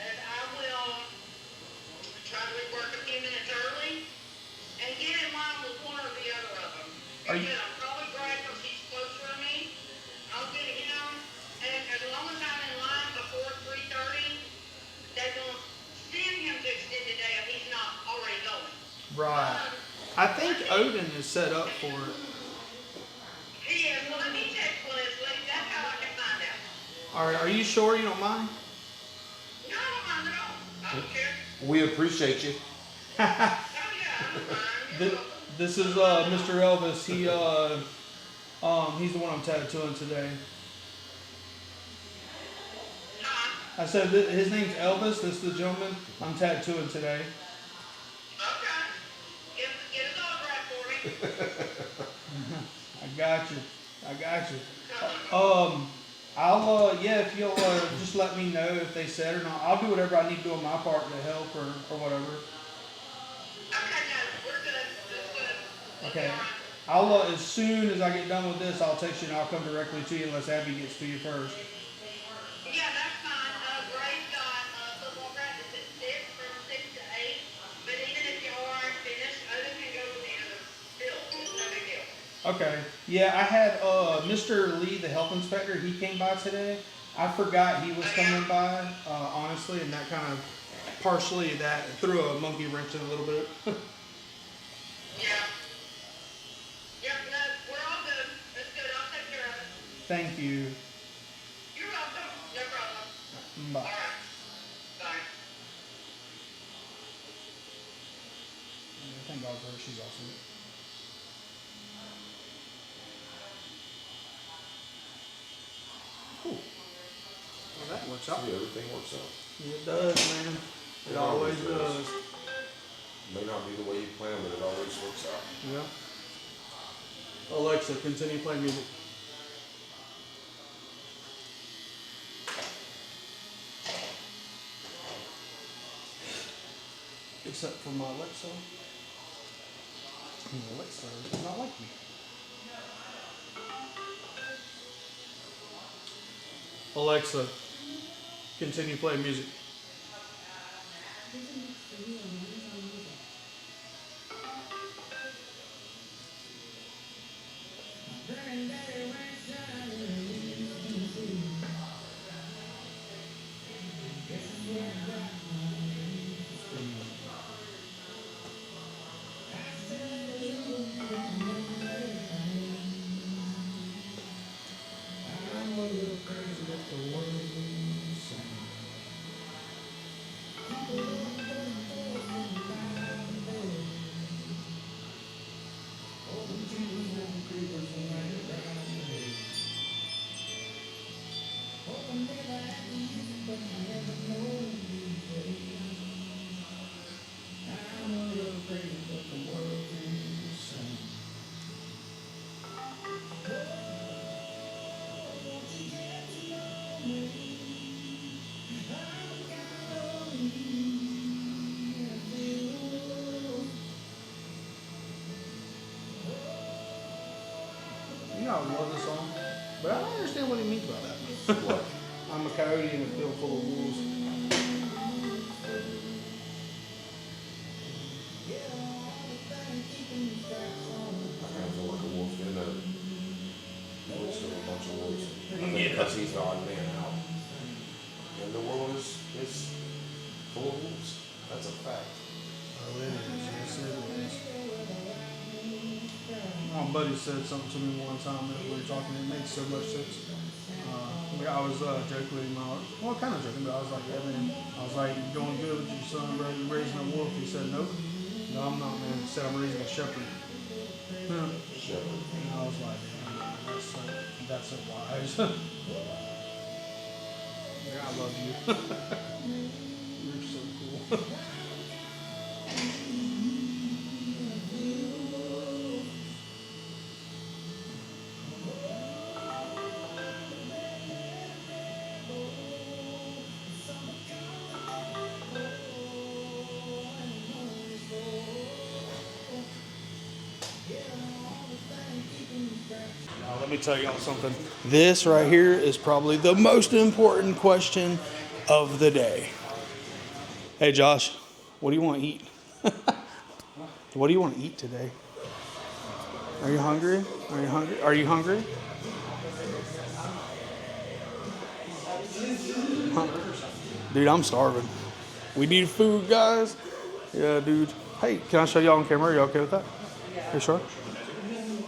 I will try to work a few minutes early and get in line with one or the other of them. Are you- I'll probably Brad because he's closer to me. I'll get him, and as long as I'm in line before 3:30, they won't send him to extended day if he's not already going. Right. I think Odin is set up for it. He is. Well, let me check Leslie. That's how I can find out. All right. Are you sure you don't mind? No, I don't mind at all. I don't care. We appreciate you. Oh, yeah, I don't mind. You're welcome. This is Mr. Elvis. He's the one I'm tattooing today. Huh? I said his name's Elvis. This is the gentleman I'm tattooing today. Okay. Get his autograph for me. I got you. I'll yeah, if you'll just let me know if they said or not. I'll do whatever I need to do on my part to help or whatever. Okay, no, we're good. That's good. Okay. All right. I'll as soon as I get done with this, I'll text you and I'll come directly to you unless Abby gets to you first. Yeah, that's fine. Gray's got football practice at 6 from 6 to 8. But even if you aren't finished, Odin can go to the other field. It's no big deal. Okay. Yeah, I had Mr. Lee, the health inspector. He came by today. I forgot he was coming by, honestly, and that kind of partially that threw a monkey wrench in a little bit. Yeah. Yep, no, we're all good. That's good. I'll take care of it. Thank you. You're welcome. No problem. Bye. All right. Bye. Thank God for her. She's awesome. Cool. Well, that works out. See, everything works out. It does, man. It always does. May not be the way you plan, but it always works out. Yeah. Alexa, continue playing music. Except for my Alexa. Alexa does not like me. Alexa, continue playing music. You know, I love this song, but I don't understand what he means by that. What? I'm a coyote in a field full of wolves. I kind of feel like a wolf in the midst of a bunch of wolves. I think because he's the odd man out. And the world is full of wolves. That's a fact. Oh, it is. Yes, it is. My buddy said something to me one time that we were talking. It made so much sense. I was joking with him. Well, kind of joking, but I was like, "Yeah, man." I was like, "You doing good with your son, bro? You raising a wolf?" He said, "Nope. No, I'm not, man." He said, "I'm raising a shepherd." Yeah. Shepherd. And I was like, that's so wise. Yeah, I love you. You're so cool. Now, let me tell y'all something. This right here is probably the most important question of the day. Hey, Josh, what do you want to eat? What do you want to eat today? Are you hungry? Are you hungry? Are you hungry? Huh? Dude, I'm starving. We need food, guys. Yeah, dude. Hey, can I show y'all on camera? Are you okay with that? You sure?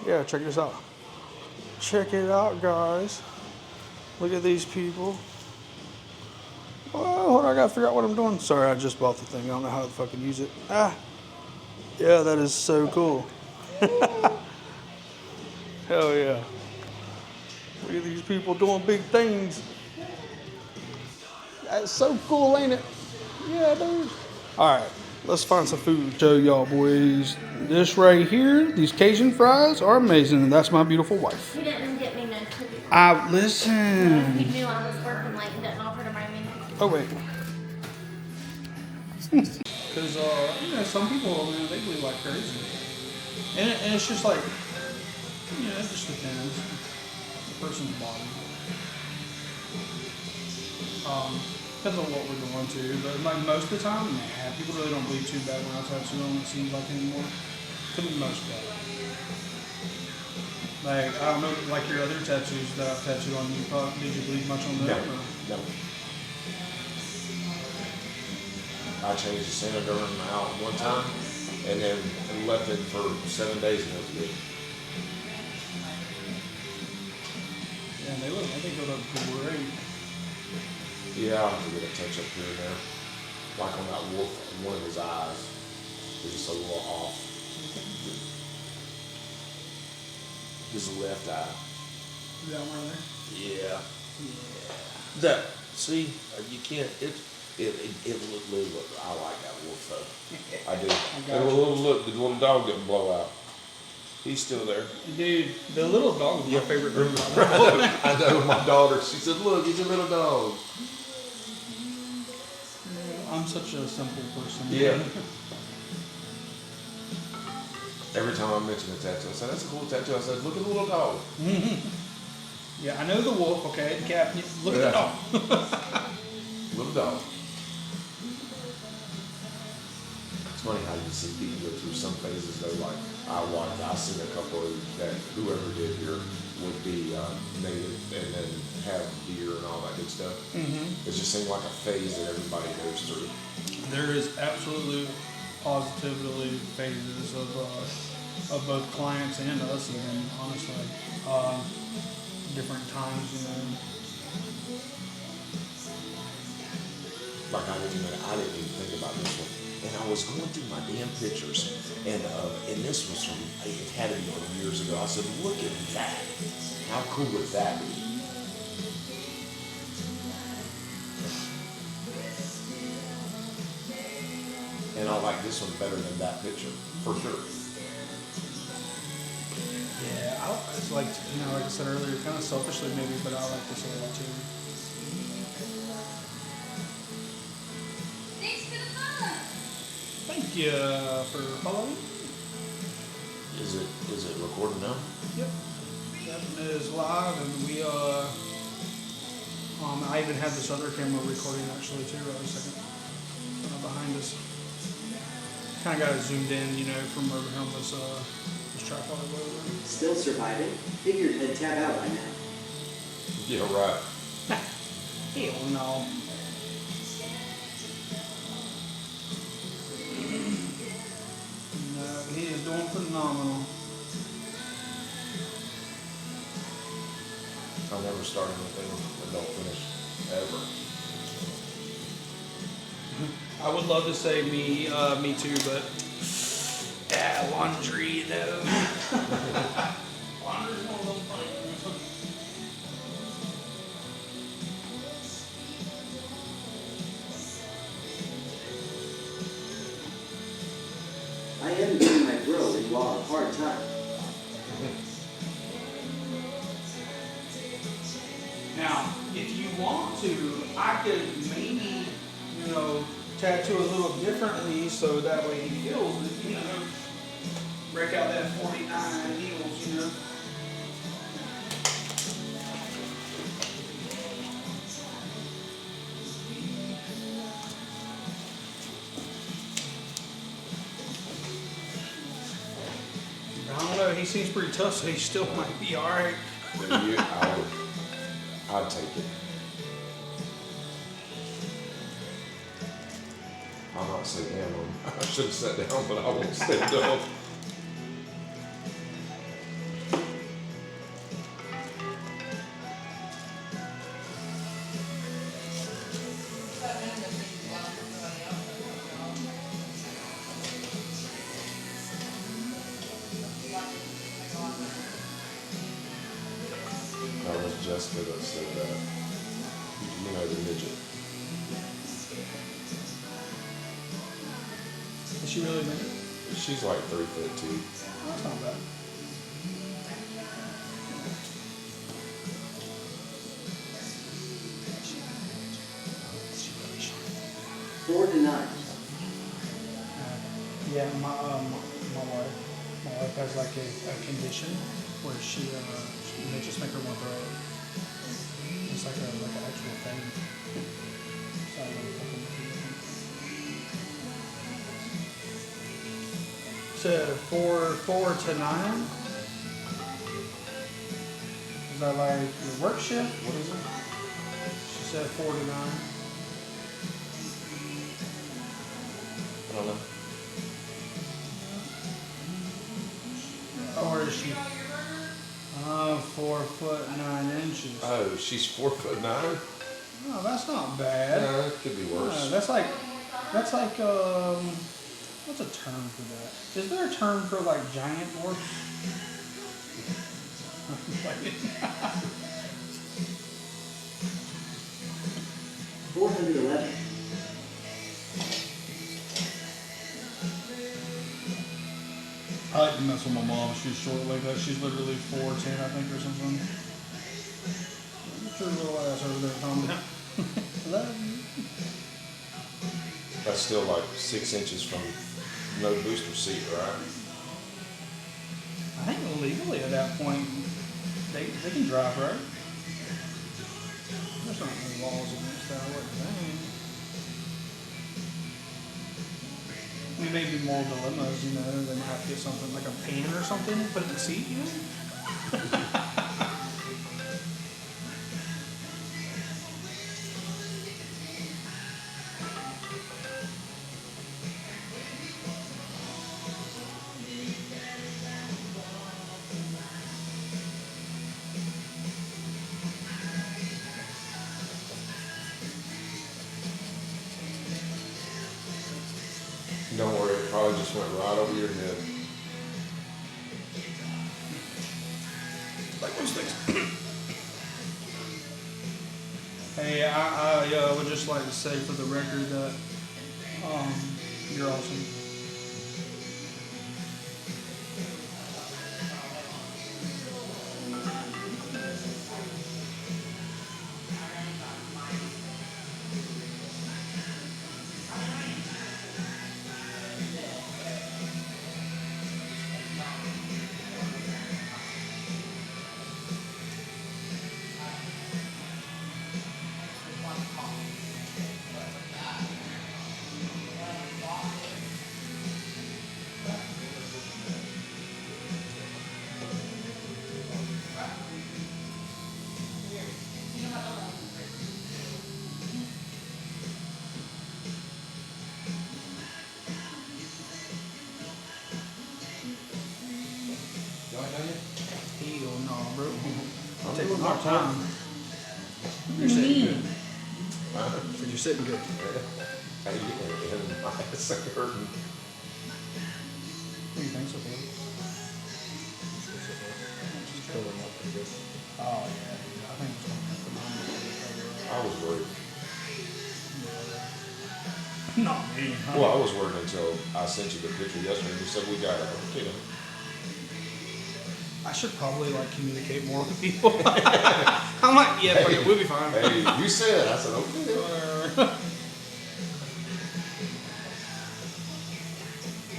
Yeah, check this out. Check it out, guys. Look at these people. Oh, hold on, I gotta figure out what I'm doing. Sorry, I just bought the thing. I don't know how to fucking use it. Ah. Yeah, that is so cool. Hell yeah. Look at these people doing big things. That's so cool, ain't it? Yeah, dude. All right, let's find some food. Show y'all boys. This right here, these Cajun fries are amazing, and that's my beautiful wife. He didn't get me no cookies. Listen. He knew I was working late and didn't offer to buy me. Oh wait. Because you know, some people, man, they bleed like crazy, and it's just like, you know, it just depends the person's body. Depends on what we're going to, but like most of the time, nah, people really don't bleed too bad when I tattoo them. It seems like anymore, for the most part. Like I don't know, like your other tattoos that I've tattooed on you. Did you bleed much on them? No. I changed the senator out one time and then left it for 7 days and it was good. Yeah, I think they look great. Yeah, I'll have to get a touch up here and there. Like on that wolf, one of his eyes is just a little off. His left eye. Is that one there? Yeah. That, see, you can't, it look, I like that wolf though. I do. got And you. the little dog didn't blow out. He's still there. Dude, the little dog is my favorite group. I know my daughter, she said, look, he's a little dog. I'm such a simple person. Yeah. Every time I mention a tattoo, I said, that's a cool tattoo. I said, look at the little dog. Yeah, I know the wolf, okay, the cat. Look at the dog. Little dog. It's funny how you see people go through some phases though, like I've seen a couple of that whoever did here would be native and then have deer and all that good stuff. Mm-hmm. It just seemed like a phase that everybody goes through. There is absolutely, positively phases of both clients and us, even honestly, different times, you know. Like I didn't even think about this one. And I was going through my damn pictures, and this was from, it had to be from years ago. I said, look at that. How cool would that be? And I like this one better than that picture, for sure. Yeah, it's like, you know, like I said earlier, kind of selfishly maybe, but I like this a lot too. Thanks for the follow. Thank you for following. Is it recording now? Yep. That is live, and we I even have this other camera recording actually too. Right a second, behind us. Kind of got it zoomed in, you know, from over here on this tripod or whatever. Still surviving? Figured I'd tab out by now. Yeah, right. Hell no. No, he is doing phenomenal. I'll never start anything and don't finish, ever. I would love to say me too, but laundry, you know. Laundry's one of those things. I am giving my bro-in-law a hard time. Now, if you want to, I could maybe, you know, tattoo a little differently so that way he feels it, you know, break out that 49 needles, you know. I don't know, he seems pretty tough, so he still might be alright. I'd take it. I'm not sitting down. I should have sat down, but I won't stand up. That was Jessica that said that. You know, the midget. Is she really big? She's like 3'2". Oh, that's not bad. Four to nine. Yeah, my wife has like a condition where they just make her want to throw up. It's like an actual thing. So I really fucking So 4 to 9. Is that like your work shift? What is it? She said 4 to 9. I don't know. Or is she? 4'9". Oh, she's 4'9"? Oh, that's not bad. No, it could be worse. That's like what's a term for that? Is there a term for like giant dwarfs? 411. I like to mess with my mom. She's short like that. She's literally 4'10", I think, or something. Get your little ass over there, calm down. That's still like 6 inches from no booster seat, right? I think legally at that point, they can drive, right? There's not any laws against that, what you think? I mean, maybe more dilemmas, you know, they might have to get something like a pan or something, put in the seat, you know? Don't worry, it probably just went right over your head. Like those things. Hey, I would just like to say for the record that You're awesome. Y'all ain't done yet? Hell no, bro. I'm Taking doing our my time. You're sitting good. Huh? Said you're sitting good. Hey, and my ass ain't hurting. What do you think so far? She's pulling up pretty good. Oh yeah, dude. I think it's gonna have to be I was worried. Not me, huh? Well, I was worried until I sent you the picture yesterday and you said we got it. Okay, then. I should probably like communicate more with people. I'm like, yeah, fuck it, we'll be fine. Hey, you said, I said, okay. then.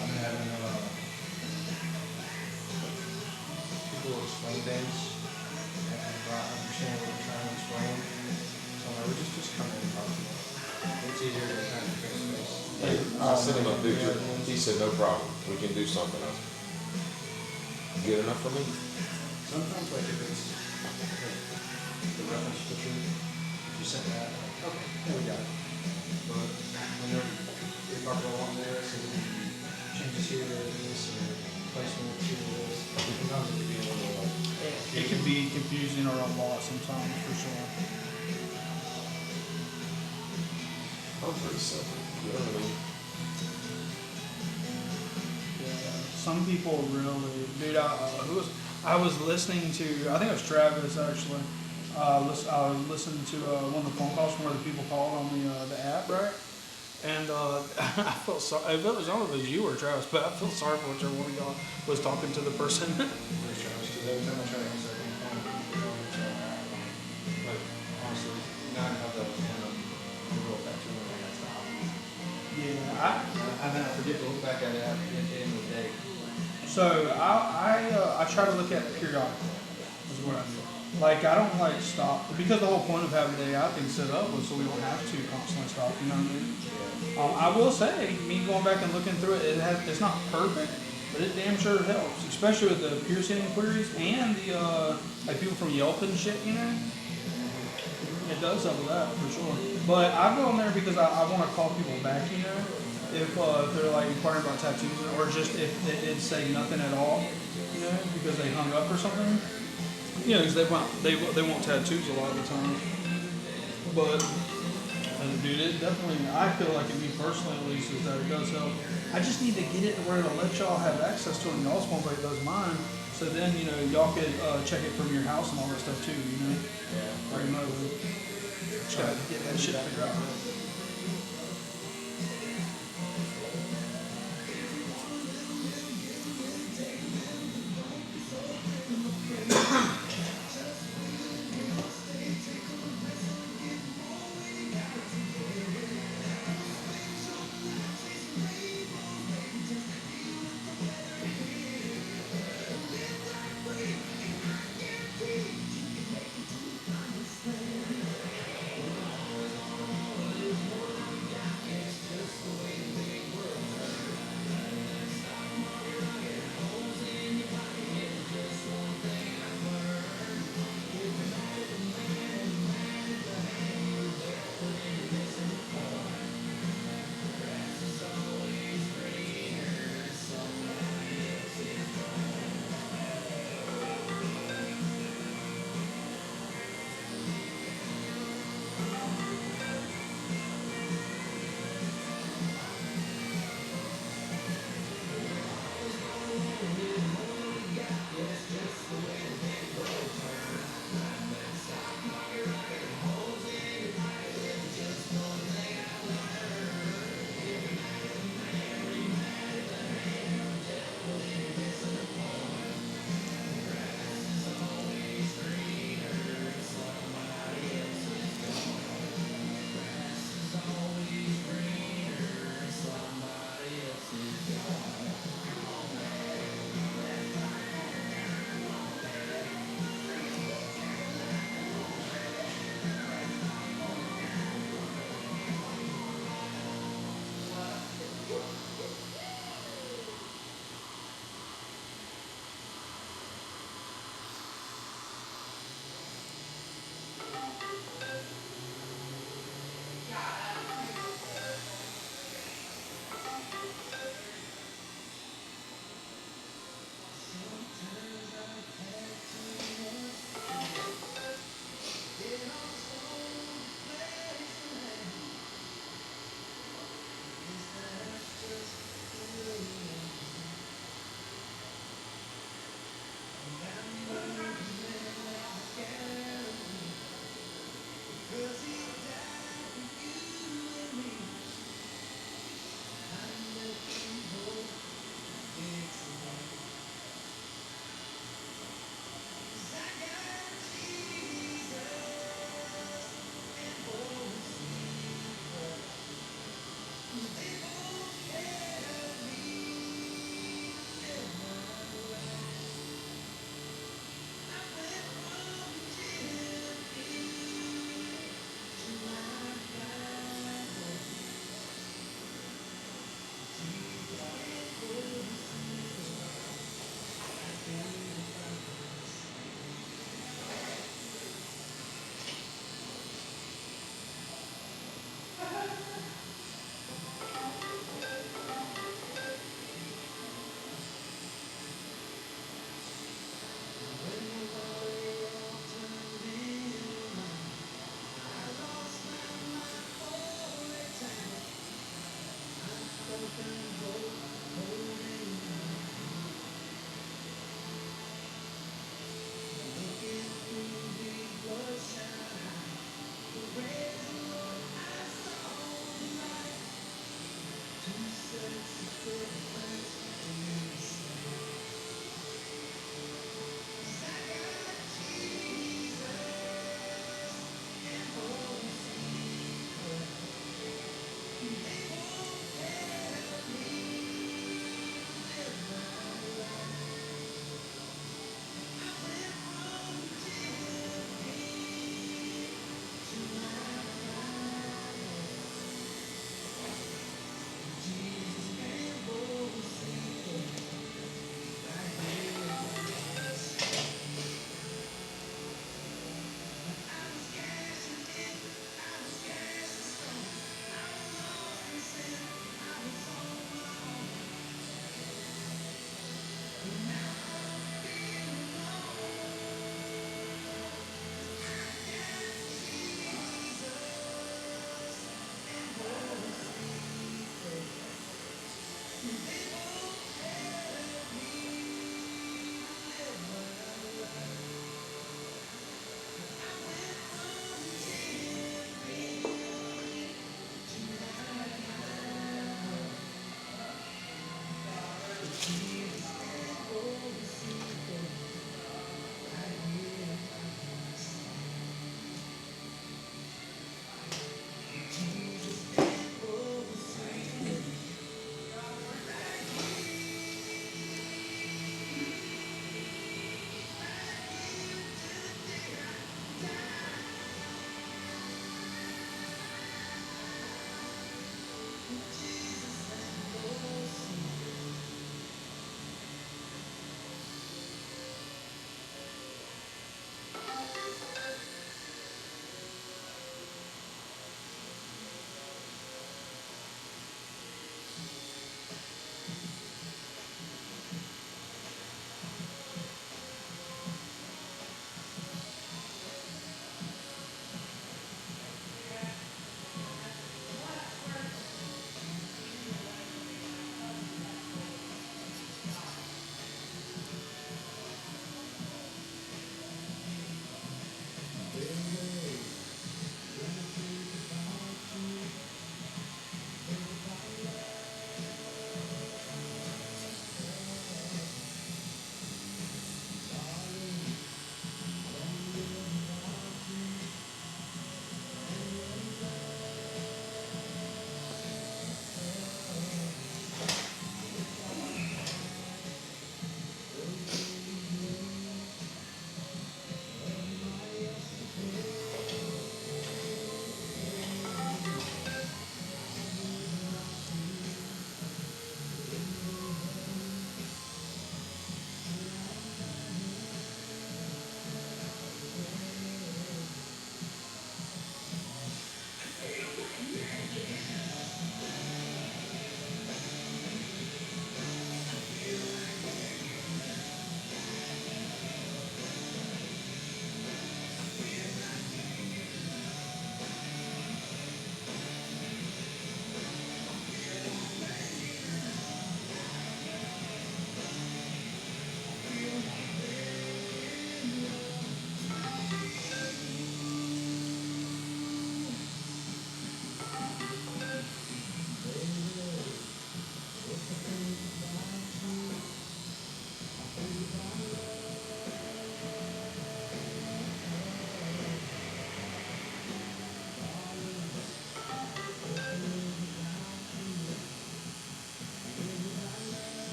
I've been having people explain things and I understand what they're trying to explain. So I'm like, just come in and talk to me. It's easier than trying to face to face. Hey, I sent him a picture. He said, no problem. We can do something else. Good enough for me? Sometimes like if it's the reference picture, if you sent that, like, okay, yeah, we got it. But whenever they talk about wanting this and changes here to this or placement here to this, sometimes it can be a little like, It can be confusing or a lot sometimes, for sure. I'm pretty simple. You know what I mean? Some people really, dude. I was listening to. I think it was Travis actually. I was listening to one of the phone calls from where the people called on the app, right? And I felt sorry. It was, I don't know if it was you or Travis, but I feel sorry for whichever one of y'all was talking to the person. because every time I try to answer that phone, but honestly, now I have the go back to when I got stopped. Yeah, And then I forget to look back at it at the end of the day. So I try to look at it periodically. Is what I do. Like I don't like stop because the whole point of having the AI thing set up was so we don't have to constantly stop. You know what I mean? I will say, me going back and looking through it, it's not perfect, but it damn sure helps, especially with the piercing inquiries and the like people from Yelp and shit. You know, it does help with that for sure. But I go on there because I want to call people back. You know. If they're like inquiring about tattoos or just if they did say nothing at all, you know, because they hung up or something, you know, because they want tattoos a lot of the time. But dude, it definitely, I feel like me personally at least is that it does help. I just need to get it to where it'll let y'all have access to it and y'all's phone like does mine. So then you know y'all could check it from your house and all that stuff too. You know, remotely. Just gotta get that shit figured out.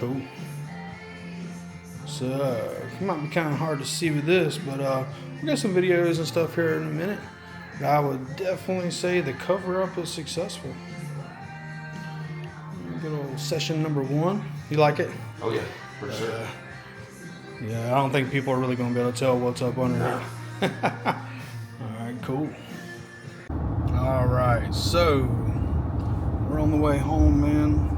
Cool. So it might be kind of hard to see with this, but we got some videos and stuff here in a minute. But I would definitely say the cover up is successful. Good old session number 1. You like it? Oh yeah, for sure. Yeah, I don't think people are really going to be able to tell what's up under here. All right, cool. All right, so we're on the way home, man.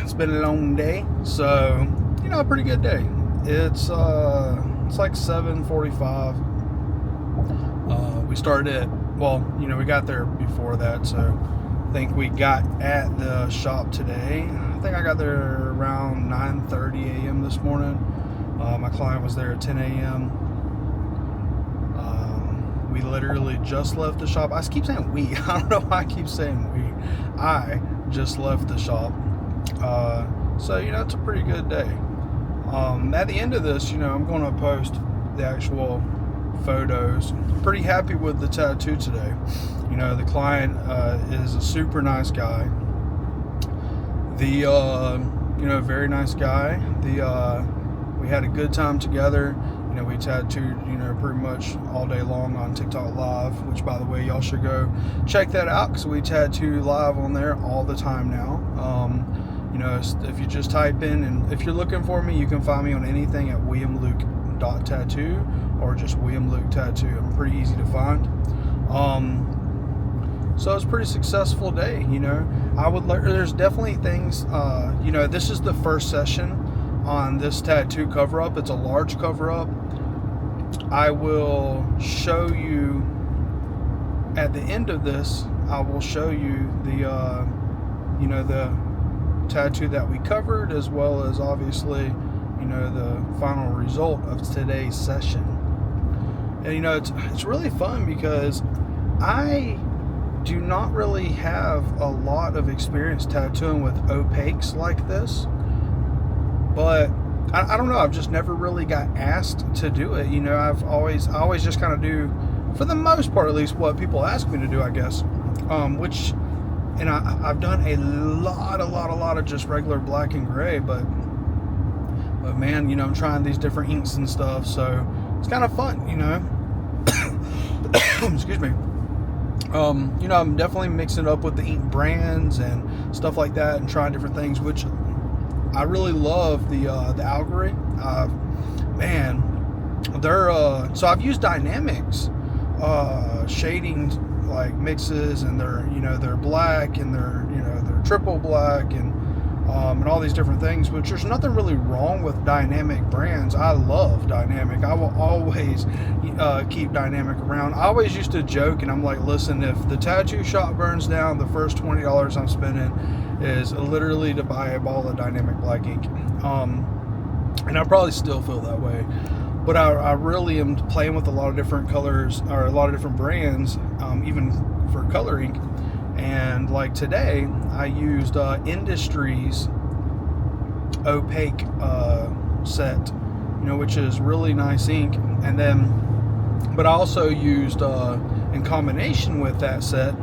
It's been a long day, so you know, a pretty good day. It's like 7:45. We started at, well, you know, we got there before that, so I think we got at the shop today. I think I got there around 9:30 a.m. this morning. My client was there at 10 a.m. We literally just left the shop. I keep saying we. I don't know why I keep saying we. I just left the shop. So, you know, it's a pretty good day. At the end of this, you know, I'm going to post the actual photos. Pretty happy with the tattoo today. You know, the client is a super nice guy. You know, very nice guy. We had a good time together. You know, we tattooed, you know, pretty much all day long on TikTok Live, which, by the way, y'all should go check that out because we tattoo live on there all the time now. You know, if you just type in, and if you're looking for me, you can find me on anything at WilliamLuke.tattoo or just William Luke Tattoo. I'm pretty easy to find. So it's a pretty successful day, you know. There's definitely things, you know, this is the first session on this tattoo cover-up. It's a large cover-up. I will show you, at the end of this, I will show you the, you know, the tattoo that we covered, as well as obviously, you know, the final result of today's session. And, you know, it's really fun because I do not really have a lot of experience tattooing with opaques like this, but I don't know, I've just never really got asked to do it. You know, I always just kind of do, for the most part at least, what people ask me to do, I guess. Which, and I've done a lot of just regular black and gray, but man, you know, I'm trying these different inks and stuff, so it's kind of fun, you know. Excuse me. You know, I'm definitely mixing it up with the ink brands and stuff like that, and trying different things, which I really love the Algory. Man, they're so I've used Dynamics shading like mixes, and they're black, and they're triple black, and all these different things, which there's nothing really wrong with Dynamic brands. I love Dynamic. I will always keep Dynamic around. I always used to joke, and I'm like, listen, if the tattoo shop burns down, the first $20 I'm spending is literally to buy a ball of Dynamic black ink. And I probably still feel that way, but I really am playing with a lot of different colors, or a lot of different brands, even for color ink. And like today, I used Industries opaque set, you know, which is really nice ink. And then, but I also used, in combination with that set,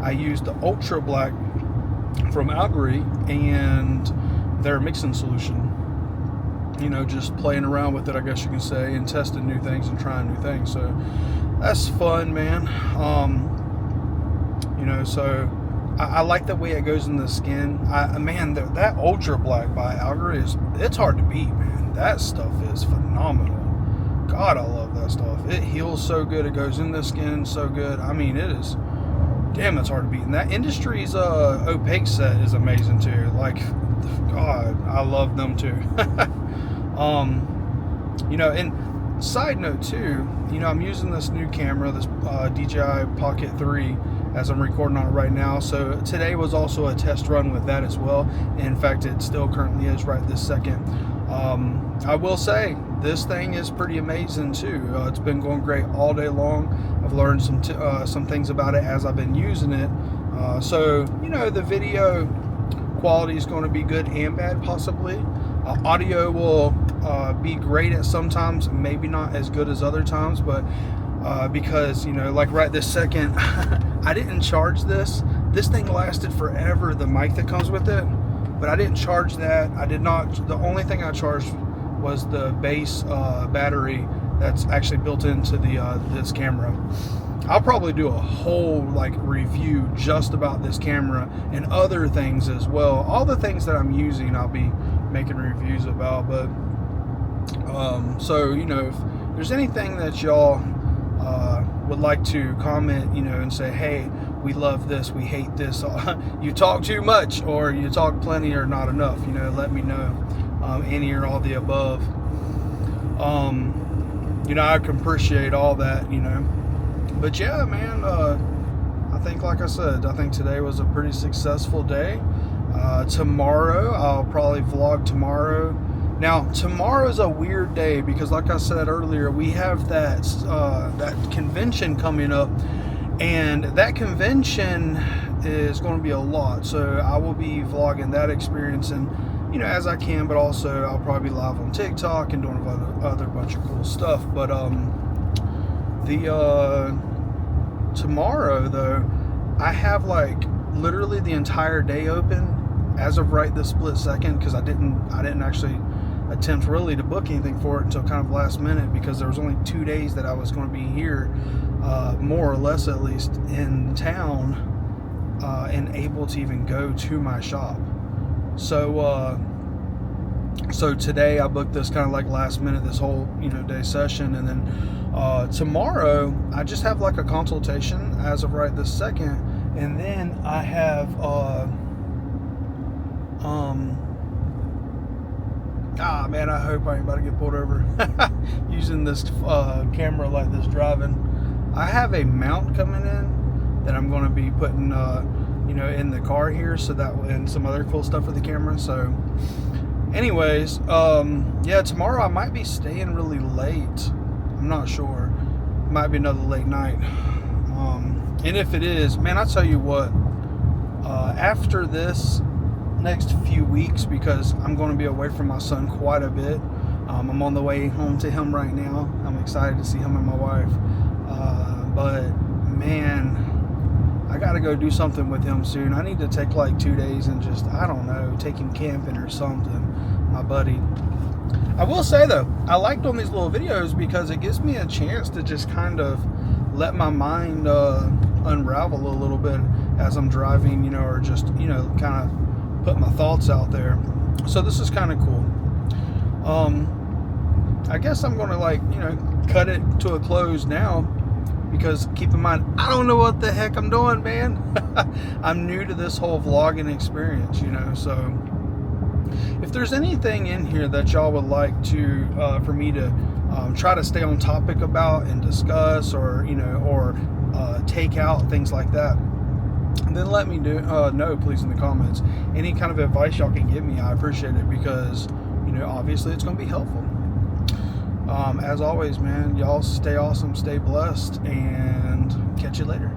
I used the Ultra Black from Algory and their mixing solution. You know, just playing around with it, I guess you can say, and testing new things and trying new things. So that's fun, man. You know, so I like the way it goes in the skin. Man, that Ultra Black by Algory it's hard to beat, man. That stuff is phenomenal. God, I love that stuff. It heals so good. It goes in the skin so good. I mean, it is, damn, it's hard to beat. And that Industries opaque set is amazing too. Like, God, I love them too. You know, and side note too, you know, I'm using this new camera, this DJI Pocket 3, as I'm recording on it right now. So today was also a test run with that as well. In fact, it still currently is right this second. I will say this thing is pretty amazing too. It's been going great all day long. I've learned some things about it as I've been using it. So, you know, the video quality is going to be good and bad, possibly. Audio will be great at some times, maybe not as good as other times, but because, you know, like right this second, I didn't charge this. This thing lasted forever, the mic that comes with it. but I didn't charge that. I did not. The only thing I charged was the base battery that's actually built into the this camera. I'll probably do a whole like review just about this camera and other things as well. All the things that I'm using, I'll be making reviews about. But so you know, if there's anything that y'all would like to comment, you know, and say, hey, we love this, we hate this, you talk too much, or you talk plenty or not enough, you know, let me know. Any or all the above. You know, I can appreciate all that, you know. But yeah, man, I think, like I said, I think today was a pretty successful day. Tomorrow, I'll probably vlog tomorrow. Now, tomorrow's a weird day because, like I said earlier, we have that convention coming up, and that convention is going to be a lot. So I will be vlogging that experience, and you know, as I can, but also I'll probably be live on TikTok and doing other bunch of cool stuff. But tomorrow though, I have like literally the entire day open as of right this split second, because I didn't actually attempt really to book anything for it until kind of last minute, because there was only 2 days that I was going to be here, more or less at least, in town, and able to even go to my shop. So so today I booked this kind of like last minute, this whole, you know, day session, and then tomorrow I just have like a consultation as of right this second, and then I have man, I hope I ain't about to get pulled over using this camera like this driving. I have a mount coming in that I'm going to be putting you know, in the car here, so that, and some other cool stuff with the camera. So anyways, yeah, tomorrow I might be staying really late. I'm not sure. Might be another late night. And if it is, man, I'll tell you what, after this next few weeks, because I'm going to be away from my son quite a bit, I'm on the way home to him right now. I'm excited to see him and my wife, but man, I gotta go do something with him soon. I need to take like 2 days and just, I don't know, take him camping or something, my buddy. I will say though, I like doing these little videos because it gives me a chance to just kind of let my mind unravel a little bit as I'm driving, you know, or just, you know, kind of put my thoughts out there. So this is kind of cool. I guess I'm gonna, like, you know, cut it to a close now, because keep in mind, I don't know what the heck I'm doing, man. I'm new to this whole vlogging experience, you know. So if there's anything in here that y'all would like to for me to try to stay on topic about and discuss, or, you know, or take out, things like that, then let me know, please, in the comments. Any kind of advice y'all can give me, I appreciate it, because, you know, obviously it's going to be helpful. As always, man, y'all stay awesome, stay blessed, and catch you later.